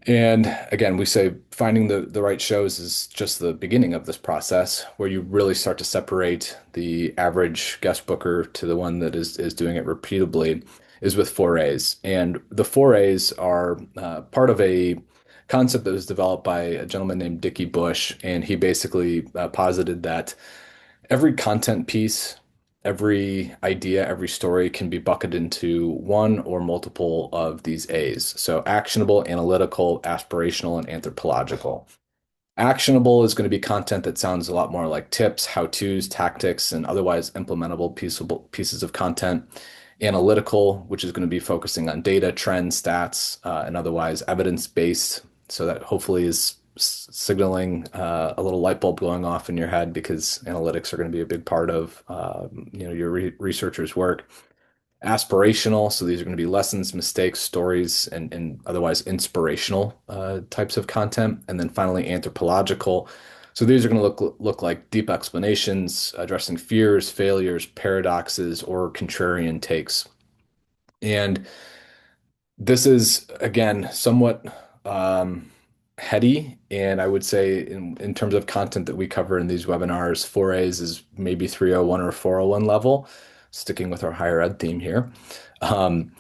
And again, we say finding the right shows is just the beginning of this process where you really start to separate the average guest booker to the one that is doing it repeatably is with 4A's. And the 4A's are part of a concept that was developed by a gentleman named Dickie Bush. And he basically posited that every content piece, every idea, every story can be bucketed into one or multiple of these A's. So actionable, analytical, aspirational, and anthropological. Actionable is going to be content that sounds a lot more like tips, how-tos, tactics, and otherwise implementable pieces of content. Analytical, which is going to be focusing on data, trends, stats, and otherwise evidence-based, so that hopefully is signaling a little light bulb going off in your head because analytics are going to be a big part of your researcher's work. Aspirational, so these are going to be lessons, mistakes, stories, and otherwise inspirational types of content. And then finally, anthropological. So these are going to look like deep explanations, addressing fears, failures, paradoxes, or contrarian takes. And this is, again, somewhat heady. And I would say, in terms of content that we cover in these webinars, 4As is maybe 301 or 401 level, sticking with our higher ed theme here. Um,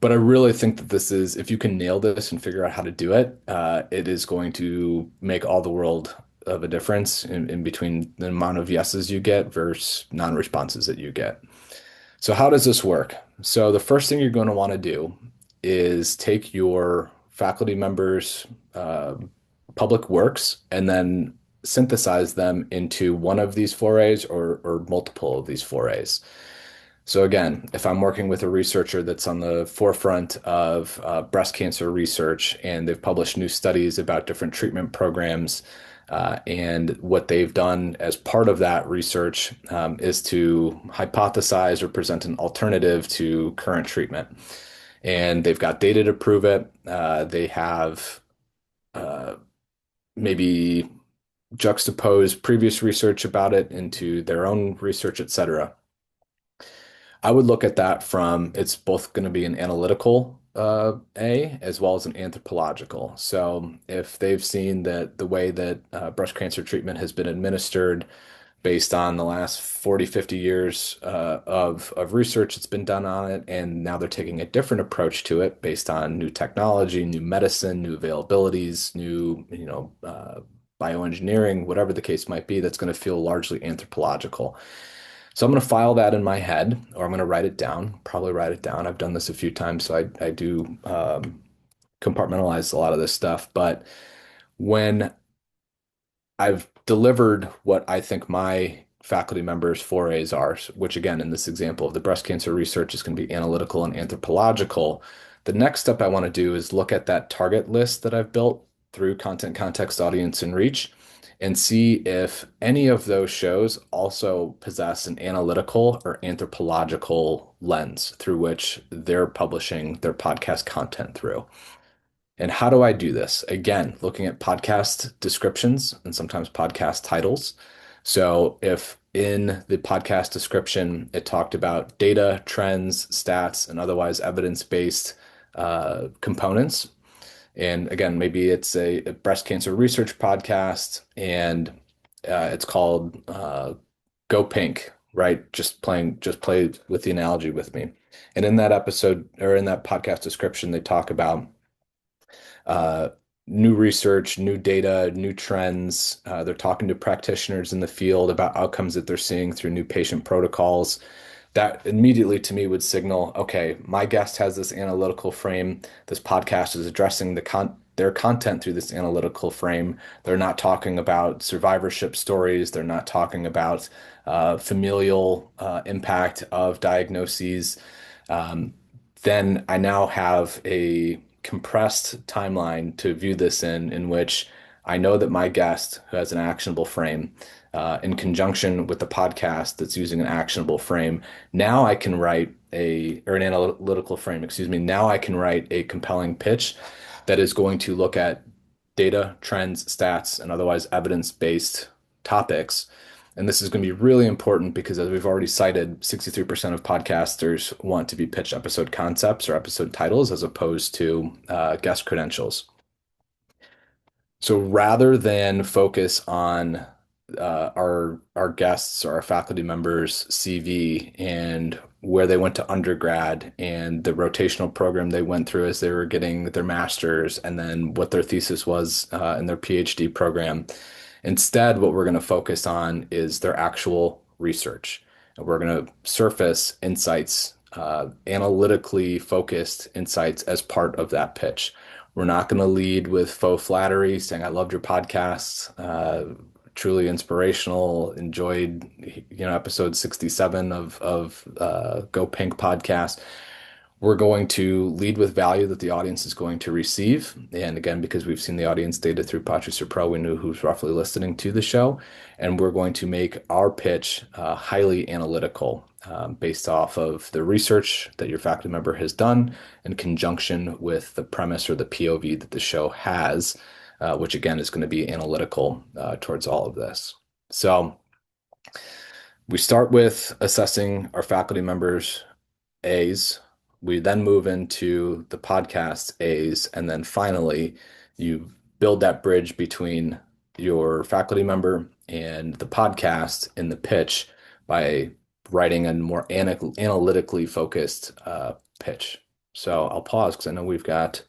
but I really think that this is, if you can nail this and figure out how to do it, it is going to make all the world of a difference in between the amount of yeses you get versus non-responses that you get. So how does this work? So the first thing you're going to want to do is take your faculty members' uh, public works and then synthesize them into one of these 4As or multiple of these 4As. So again, if I'm working with a researcher that's on the forefront of breast cancer research and they've published new studies about different treatment programs, and what they've done as part of that research is to hypothesize or present an alternative to current treatment. And they've got data to prove it. They have uh, maybe juxtaposed previous research about it into their own research, et cetera. I would look at that from it's both going to be an analytical A as well as an anthropological. So if they've seen that the way that breast cancer treatment has been administered based on the last 40, 50 years of research that's been done on it, and now they're taking a different approach to it based on new technology, new medicine, new availabilities, new, bioengineering, whatever the case might be, that's going to feel largely anthropological. So I'm going to file that in my head, or I'm going to write it down, probably write it down. I've done this a few times, so I do compartmentalize a lot of this stuff. But when I've delivered what I think my faculty members' 4As are, which again, in this example of the breast cancer research is going to be analytical and anthropological. The next step I want to do is look at that target list that I've built through content, context, audience, and reach, and see if any of those shows also possess an analytical or anthropological lens through which they're publishing their podcast content through. And how do I do this? Again, looking at podcast descriptions and sometimes podcast titles. So if in the podcast description it talked about data, trends, stats, and otherwise evidence-based components, and again, maybe it's a breast cancer research podcast and it's called Go Pink, right? Just play with the analogy with me. And in that episode or in that podcast description, they talk about uh, new research, new data, new trends. They're talking to practitioners in the field about outcomes that they're seeing through new patient protocols. That immediately to me would signal, okay, my guest has this analytical frame. This podcast is addressing their content through this analytical frame. They're not talking about survivorship stories. They're not talking about familial impact of diagnoses. Um, then I now have a compressed timeline to view this in which I know that my guest who has an actionable frame, in conjunction with the podcast that's using an actionable frame, now I can write or an analytical frame, excuse me. Now I can write a compelling pitch that is going to look at data, trends, stats, and otherwise evidence-based topics. And this is going to be really important because, as we've already cited, 63% of podcasters want to be pitched episode concepts or episode titles as opposed to guest credentials. So rather than focus on our guests or our faculty members' CV and where they went to undergrad and the rotational program they went through as they were getting their master's, and then what their thesis was in their PhD program, instead, what we're going to focus on is their actual research. And we're going to surface insights, analytically focused insights as part of that pitch. We're not going to lead with faux flattery, saying, I loved your podcast, truly inspirational, enjoyed, episode 67 of Go Pink podcast. We're going to lead with value that the audience is going to receive. And again, because we've seen the audience data through Podchaser Pro, we knew who's roughly listening to the show. And we're going to make our pitch highly analytical, based off of the research that your faculty member has done in conjunction with the premise or the POV that the show has, which again is going to be analytical towards all of this. So we start with assessing our faculty members' A's. We then move into the podcast A's, and then finally, you build that bridge between your faculty member and the podcast in the pitch by writing a more analytically focused pitch. So I'll pause because I know we've got,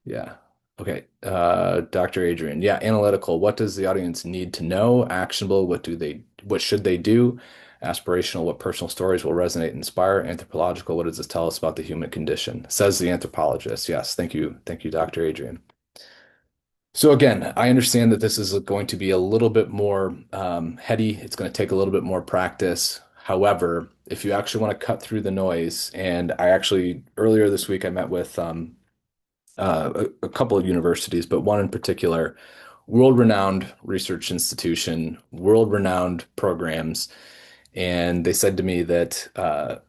yeah. Okay. Dr. Adrian. Yeah, analytical. What does the audience need to know? Actionable. What should they do? Aspirational. What personal stories will resonate and inspire? Anthropological. What does this tell us about the human condition? Says the anthropologist. Yes. Thank you. Thank you, Dr. Adrian. So again, I understand that this is going to be a little bit more heady. It's going to take a little bit more practice. However, if you actually want to cut through the noise, and I actually earlier this week I met with a couple of universities, but one in particular, world-renowned research institution, world-renowned programs, and they said to me that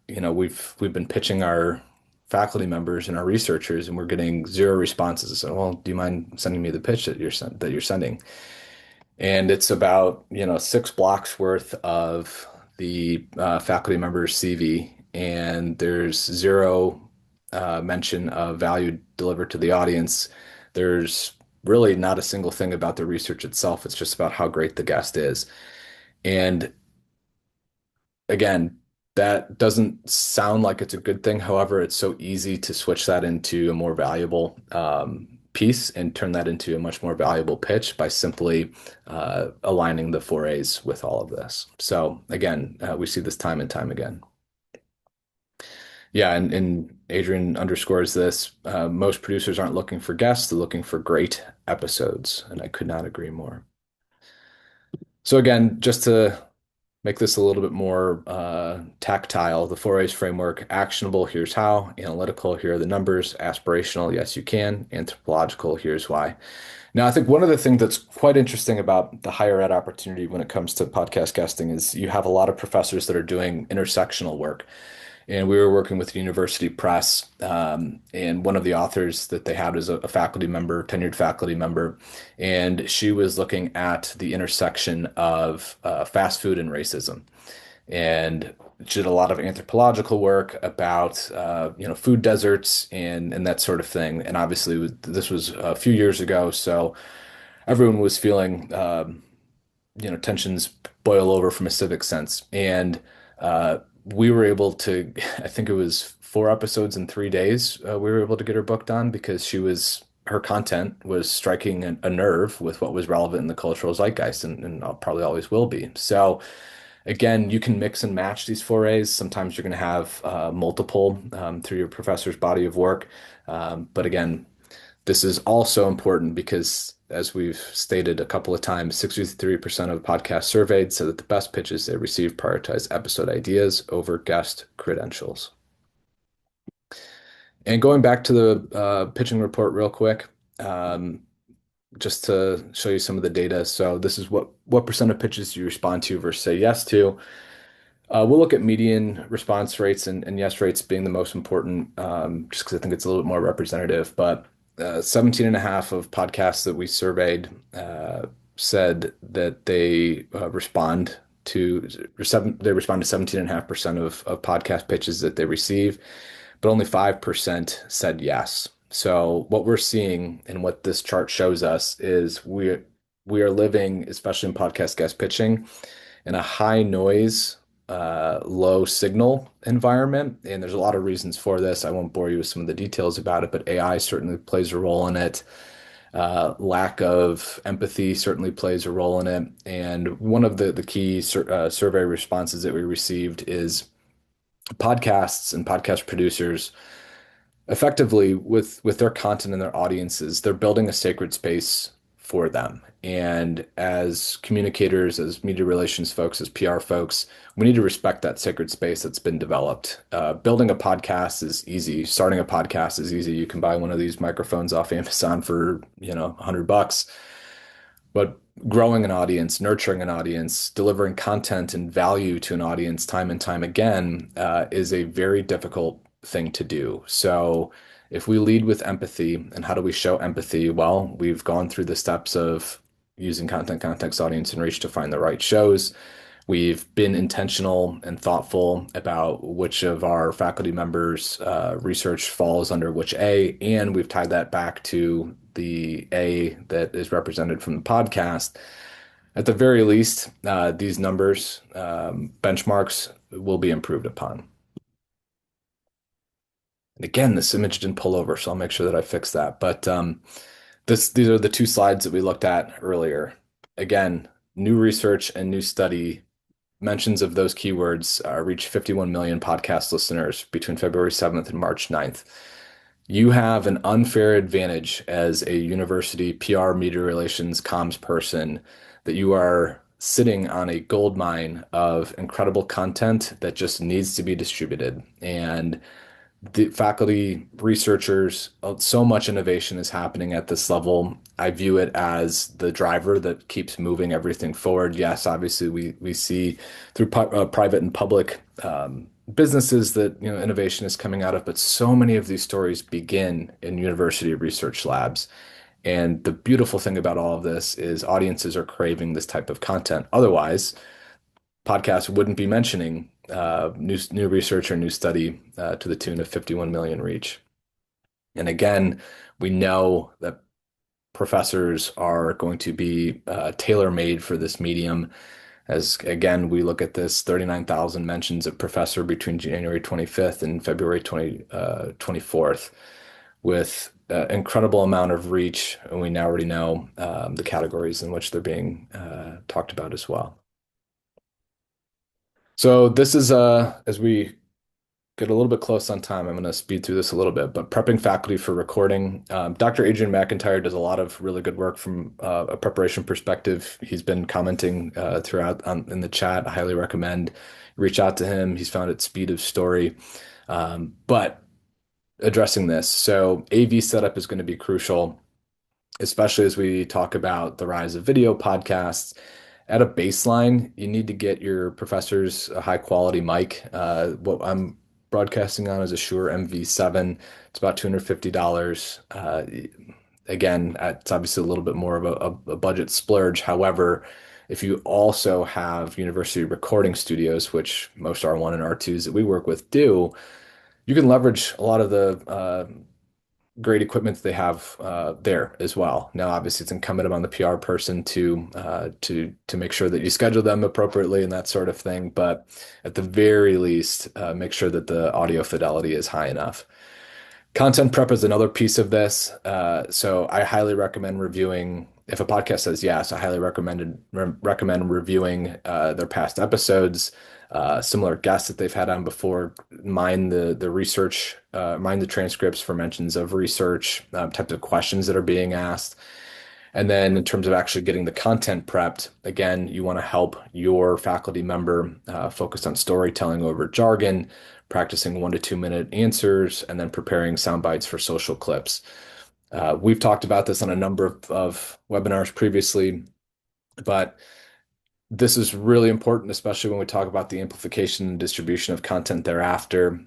we've been pitching our faculty members and our researchers, and we're getting zero responses. So, well, do you mind sending me the pitch that you're sending? And it's about, 6 blocks worth of the faculty member's CV, and there's zero mention of value delivered to the audience. There's really not a single thing about the research itself. It's just about how great the guest is. And again, that doesn't sound like it's a good thing. However, it's so easy to switch that into a more valuable piece and turn that into a much more valuable pitch by simply aligning the 4As with all of this. So again, we see this time and time again. Yeah, and Adrian underscores this. Most producers aren't looking for guests, they're looking for great episodes, and I could not agree more. So again, just to make this a little bit more tactile, the 4A's framework: actionable, here's how; analytical, here are the numbers; aspirational, yes, you can; anthropological, here's why. Now, I think one of the things that's quite interesting about the higher ed opportunity when it comes to podcast guesting is you have a lot of professors that are doing intersectional work. And we were working with University Press, and one of the authors that they had was a faculty member, tenured faculty member, and she was looking at the intersection of fast food and racism. And she did a lot of anthropological work about food deserts and that sort of thing. And obviously, this was a few years ago, so everyone was feeling tensions boil over from a civic sense. And we were able to, I think it was 4 episodes in 3 days, we were able to get her booked on because her content was striking a nerve with what was relevant in the cultural zeitgeist and probably always will be. So again, you can mix and match these 4As. Sometimes you're going to have multiple through your professor's body of work. But again, this is also important because, as we've stated a couple of times, 63% of podcasts surveyed said that the best pitches they received prioritize episode ideas over guest credentials. And going back to the pitching report real quick, just to show you some of the data. So this is what percent of pitches do you respond to versus say yes to. We'll look at median response rates and yes rates being the most important, just because I think it's a little bit more representative. But 17 and a half of podcasts that we surveyed said that they respond to 17.5% of podcast pitches that they receive, but only 5% said yes. So what we're seeing and what this chart shows us is we are living, especially in podcast guest pitching, in a high noise, low signal environment. And there's a lot of reasons for this. I won't bore you with some of the details about it, but AI certainly plays a role in it. Lack of empathy certainly plays a role in it. And one of the key survey responses that we received is podcasts and podcast producers effectively with their content and their audiences, they're building a sacred space for them. And as communicators, as media relations folks, as PR folks, we need to respect that sacred space that's been developed. Building a podcast is easy. Starting a podcast is easy. You can buy one of these microphones off Amazon for, $100. But growing an audience, nurturing an audience, delivering content and value to an audience time and time again is a very difficult thing to do. So if we lead with empathy, and how do we show empathy? Well, we've gone through the steps of using content, context, audience, and reach to find the right shows. We've been intentional and thoughtful about which of our faculty members' research falls under which A, and we've tied that back to the A that is represented from the podcast. At the very least, these numbers, benchmarks, will be improved upon. And again, this image didn't pull over, so I'll make sure that I fix that. But these are the two slides that we looked at earlier. Again, new research and new study mentions of those keywords reached 51 million podcast listeners between February 7th and March 9th. You have an unfair advantage as a university PR, media relations, comms person that you are sitting on a gold mine of incredible content that just needs to be distributed. And the faculty, researchers, so much innovation is happening at this level. I view it as the driver that keeps moving everything forward. Yes, obviously we see through private and public businesses that innovation is coming out of, but so many of these stories begin in university research labs. And the beautiful thing about all of this is audiences are craving this type of content. Otherwise, podcasts wouldn't be mentioning new research or new study to the tune of 51 million reach. And again, we know that professors are going to be tailor-made for this medium. As again, we look at this 39,000 mentions of professor between January 25th and February 24th with incredible amount of reach. And we now already know the categories in which they're being talked about as well. So this is as we get a little bit close on time, I'm going to speed through this a little bit, but prepping faculty for recording. Dr. Adrian McIntyre does a lot of really good work from a preparation perspective. He's been commenting throughout in the chat. I highly recommend reach out to him. He's found it speed of story. But addressing this, so AV setup is going to be crucial, especially as we talk about the rise of video podcasts. At a baseline, you need to get your professors a high quality mic. What I'm broadcasting on is a Shure MV7. It's about $250. Again, it's obviously a little bit more of a budget splurge. However, if you also have university recording studios, which most R1 and R2s that we work with do, you can leverage a lot of the great equipment that they have there as well. Now, obviously, it's incumbent upon the PR person to make sure that you schedule them appropriately and that sort of thing. But at the very least, make sure that the audio fidelity is high enough. Content prep is another piece of this. So I highly recommend reviewing. If a podcast says yes, I highly recommend reviewing their past episodes, similar guests that they've had on before. Mind the research, mind the transcripts for mentions of research, types of questions that are being asked. And then in terms of actually getting the content prepped, again, you want to help your faculty member focus on storytelling over jargon, practicing 1 to 2 minute answers, and then preparing sound bites for social clips. We've talked about this on a number of webinars previously, but this is really important, especially when we talk about the amplification and distribution of content thereafter.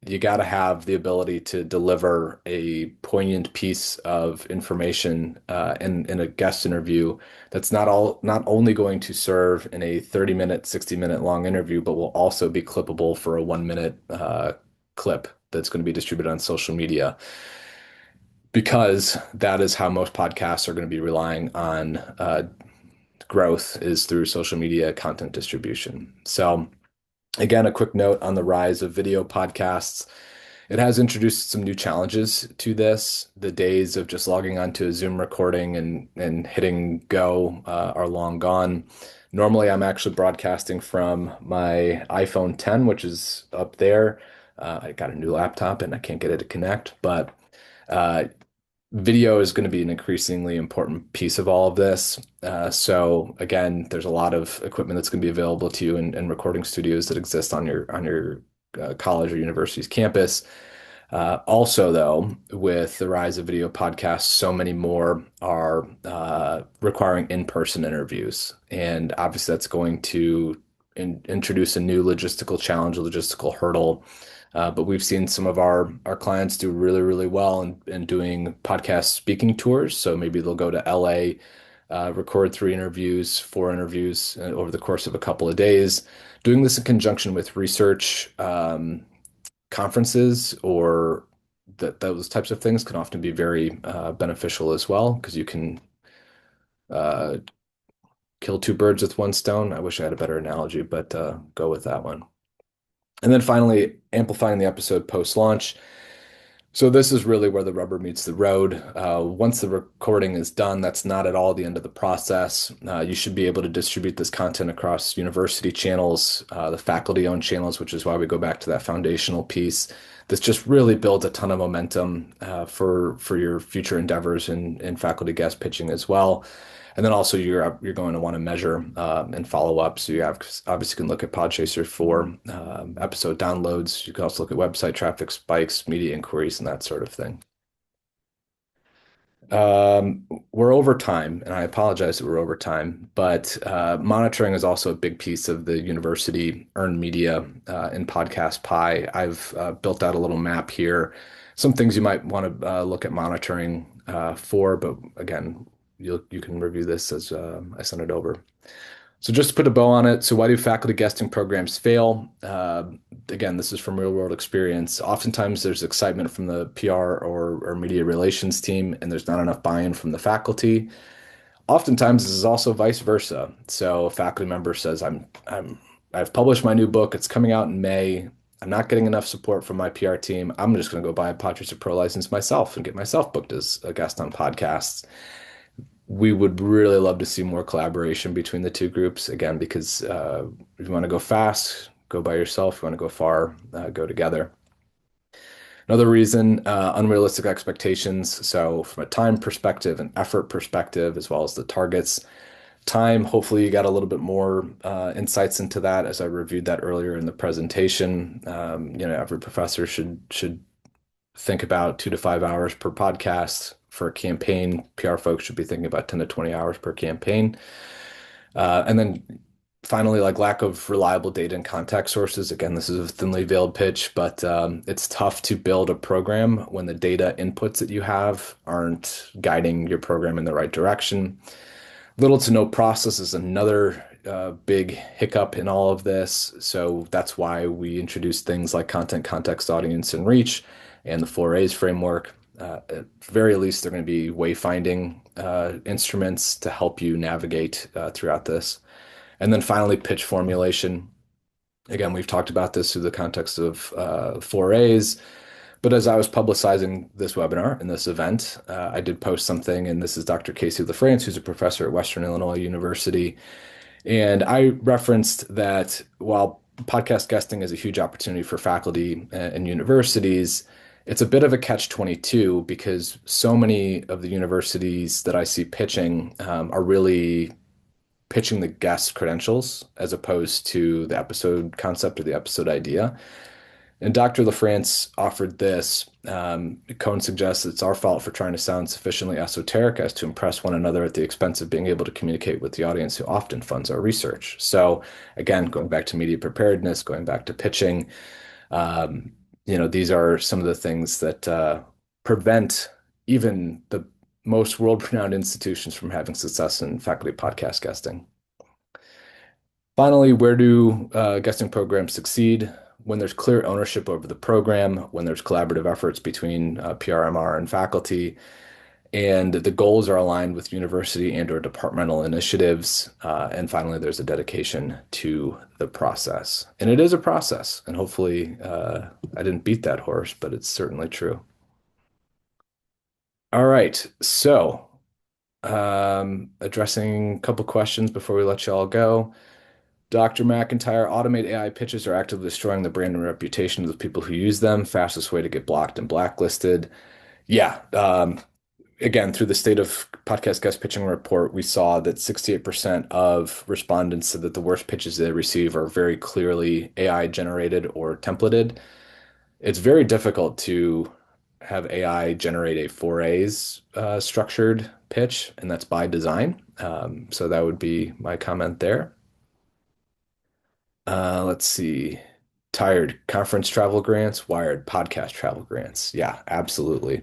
You got to have the ability to deliver a poignant piece of information in a guest interview that's not only going to serve in a 30-minute, 60-minute long interview, but will also be clippable for a 1 minute clip that's going to be distributed on social media. Because that is how most podcasts are going to be relying on growth is through social media content distribution. So again, a quick note on the rise of video podcasts. It has introduced some new challenges to this. The days of just logging onto a Zoom recording and hitting go are long gone. Normally, I'm actually broadcasting from my iPhone 10, which is up there. I got a new laptop and I can't get it to connect, but video is going to be an increasingly important piece of all of this. So again, there's a lot of equipment that's going to be available to you in recording studios that exist on your college or university's campus. Also, though, with the rise of video podcasts, so many more are requiring in-person interviews, and obviously that's going to introduce a new logistical challenge, a logistical hurdle. But we've seen some of our clients do really, really well in doing podcast speaking tours. So maybe they'll go to LA, record 3 interviews, 4 interviews over the course of a couple of days, doing this in conjunction with research, conferences, or those types of things can often be very beneficial as well because you can uh, kill two birds with one stone. I wish I had a better analogy, but go with that one. And then finally, amplifying the episode post-launch. So this is really where the rubber meets the road. Once the recording is done, that's not at all the end of the process. You should be able to distribute this content across university channels, the faculty-owned channels, which is why we go back to that foundational piece. This just really builds a ton of momentum for your future endeavors in faculty guest pitching as well. And then also you're going to want to measure and follow up. So you have obviously can look at Podchaser for episode downloads. You can also look at website traffic spikes, media inquiries, and that sort of thing. We're over time, and I apologize that we're over time, but monitoring is also a big piece of the university earned media in podcast pie. I've built out a little map here. Some things you might want to look at monitoring for, but again, you can review this as I send it over. So just to put a bow on it, so why do faculty guesting programs fail? Again, this is from real world experience. Oftentimes there's excitement from the PR or media relations team, and there's not enough buy-in from the faculty. Oftentimes this is also vice versa. So a faculty member says, I've published my new book. It's coming out in May. I'm not getting enough support from my PR team. I'm just going to go buy a Podchaser Pro license myself and get myself booked as a guest on podcasts. We would really love to see more collaboration between the two groups again, because if you want to go fast, go by yourself. If you want to go far, go together. Another reason, unrealistic expectations. So, from a time perspective, an effort perspective, as well as the targets, time, hopefully, you got a little bit more insights into that as I reviewed that earlier in the presentation. Every professor should think about 2 to 5 hours per podcast. For a campaign, PR folks should be thinking about 10 to 20 hours per campaign. And then finally, like lack of reliable data and contact sources. Again, this is a thinly veiled pitch, but it's tough to build a program when the data inputs that you have aren't guiding your program in the right direction. Little to no process is another big hiccup in all of this. So that's why we introduced things like content, context, audience, and reach, and the 4A's framework. At very least, they're going to be wayfinding instruments to help you navigate throughout this. And then finally, pitch formulation. Again, we've talked about this through the context of 4A's. But as I was publicizing this webinar and this event, I did post something, and this is Dr. Casey LaFrance, who's a professor at Western Illinois University. And I referenced that while podcast guesting is a huge opportunity for faculty and universities, it's a bit of a catch-22 because so many of the universities that I see pitching are really pitching the guest credentials as opposed to the episode concept or the episode idea. And Dr. LaFrance offered this. Cohn suggests it's our fault for trying to sound sufficiently esoteric as to impress one another at the expense of being able to communicate with the audience who often funds our research. So, again, going back to media preparedness, going back to pitching, these are some of the things that prevent even the most world-renowned institutions from having success in faculty podcast guesting. Finally, where do guesting programs succeed? When there's clear ownership over the program, when there's collaborative efforts between PRMR and faculty, and the goals are aligned with university and/or departmental initiatives. And finally, there's a dedication to the process. And it is a process. And hopefully, I didn't beat that horse, but it's certainly true. All right. So, addressing a couple questions before we let you all go. Dr. McIntyre, automate AI pitches are actively destroying the brand and reputation of the people who use them. Fastest way to get blocked and blacklisted. Yeah. Again, through the State of Podcast Guest Pitching report, we saw that 68% of respondents said that the worst pitches they receive are very clearly AI generated or templated. It's very difficult to have AI generate a 4A's structured pitch, and that's by design. So that would be my comment there. Let's see. Tired conference travel grants, Wired podcast travel grants. Yeah, absolutely.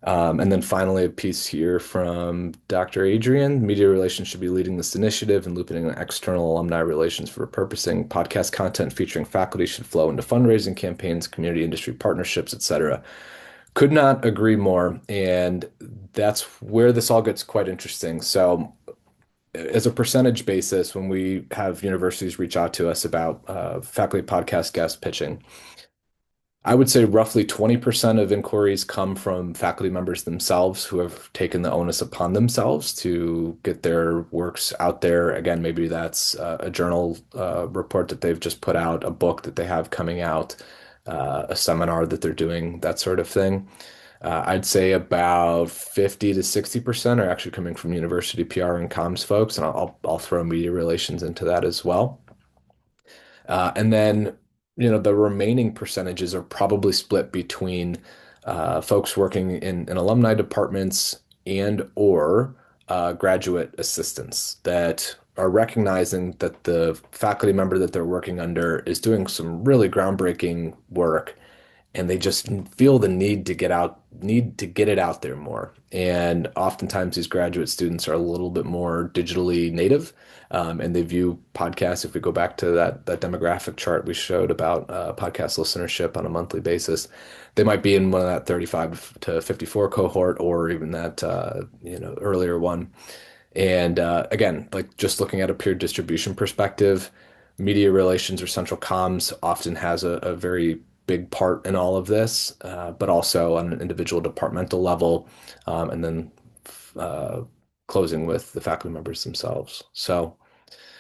And then finally, a piece here from Dr. Adrian. Media relations should be leading this initiative and looping in external alumni relations for repurposing. Podcast content featuring faculty should flow into fundraising campaigns, community industry partnerships, etc. Could not agree more. And that's where this all gets quite interesting. So, as a percentage basis, when we have universities reach out to us about faculty podcast guest pitching, I would say roughly 20% of inquiries come from faculty members themselves who have taken the onus upon themselves to get their works out there. Again, maybe that's a journal report that they've just put out, a book that they have coming out, a seminar that they're doing, that sort of thing. I'd say about 50 to 60% are actually coming from university PR and comms folks, and I'll throw media relations into that as well. And then, the remaining percentages are probably split between folks working in alumni departments and or graduate assistants that are recognizing that the faculty member that they're working under is doing some really groundbreaking work and they just feel the need to get it out there more. And oftentimes these graduate students are a little bit more digitally native, and they view podcasts. If we go back to that demographic chart we showed about podcast listenership on a monthly basis, they might be in one of that 35 to 54 cohort, or even that earlier one. And again, like just looking at a pure distribution perspective, media relations or central comms often has a very big part in all of this, but also on an individual departmental level, and then uh, closing with the faculty members themselves. So,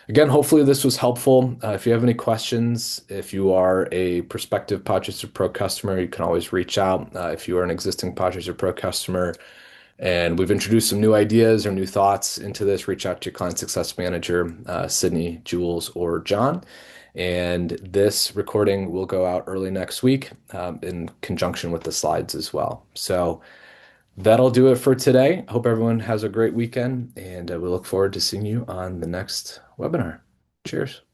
again, hopefully this was helpful. If you have any questions, if you are a prospective Podchaser Pro customer, you can always reach out. If you are an existing Podchaser Pro customer, and we've introduced some new ideas or new thoughts into this, reach out to your client success manager, Sydney, Jules, or John. And this recording will go out early next week in conjunction with the slides as well. So that'll do it for today. Hope everyone has a great weekend, and we look forward to seeing you on the next webinar. Cheers.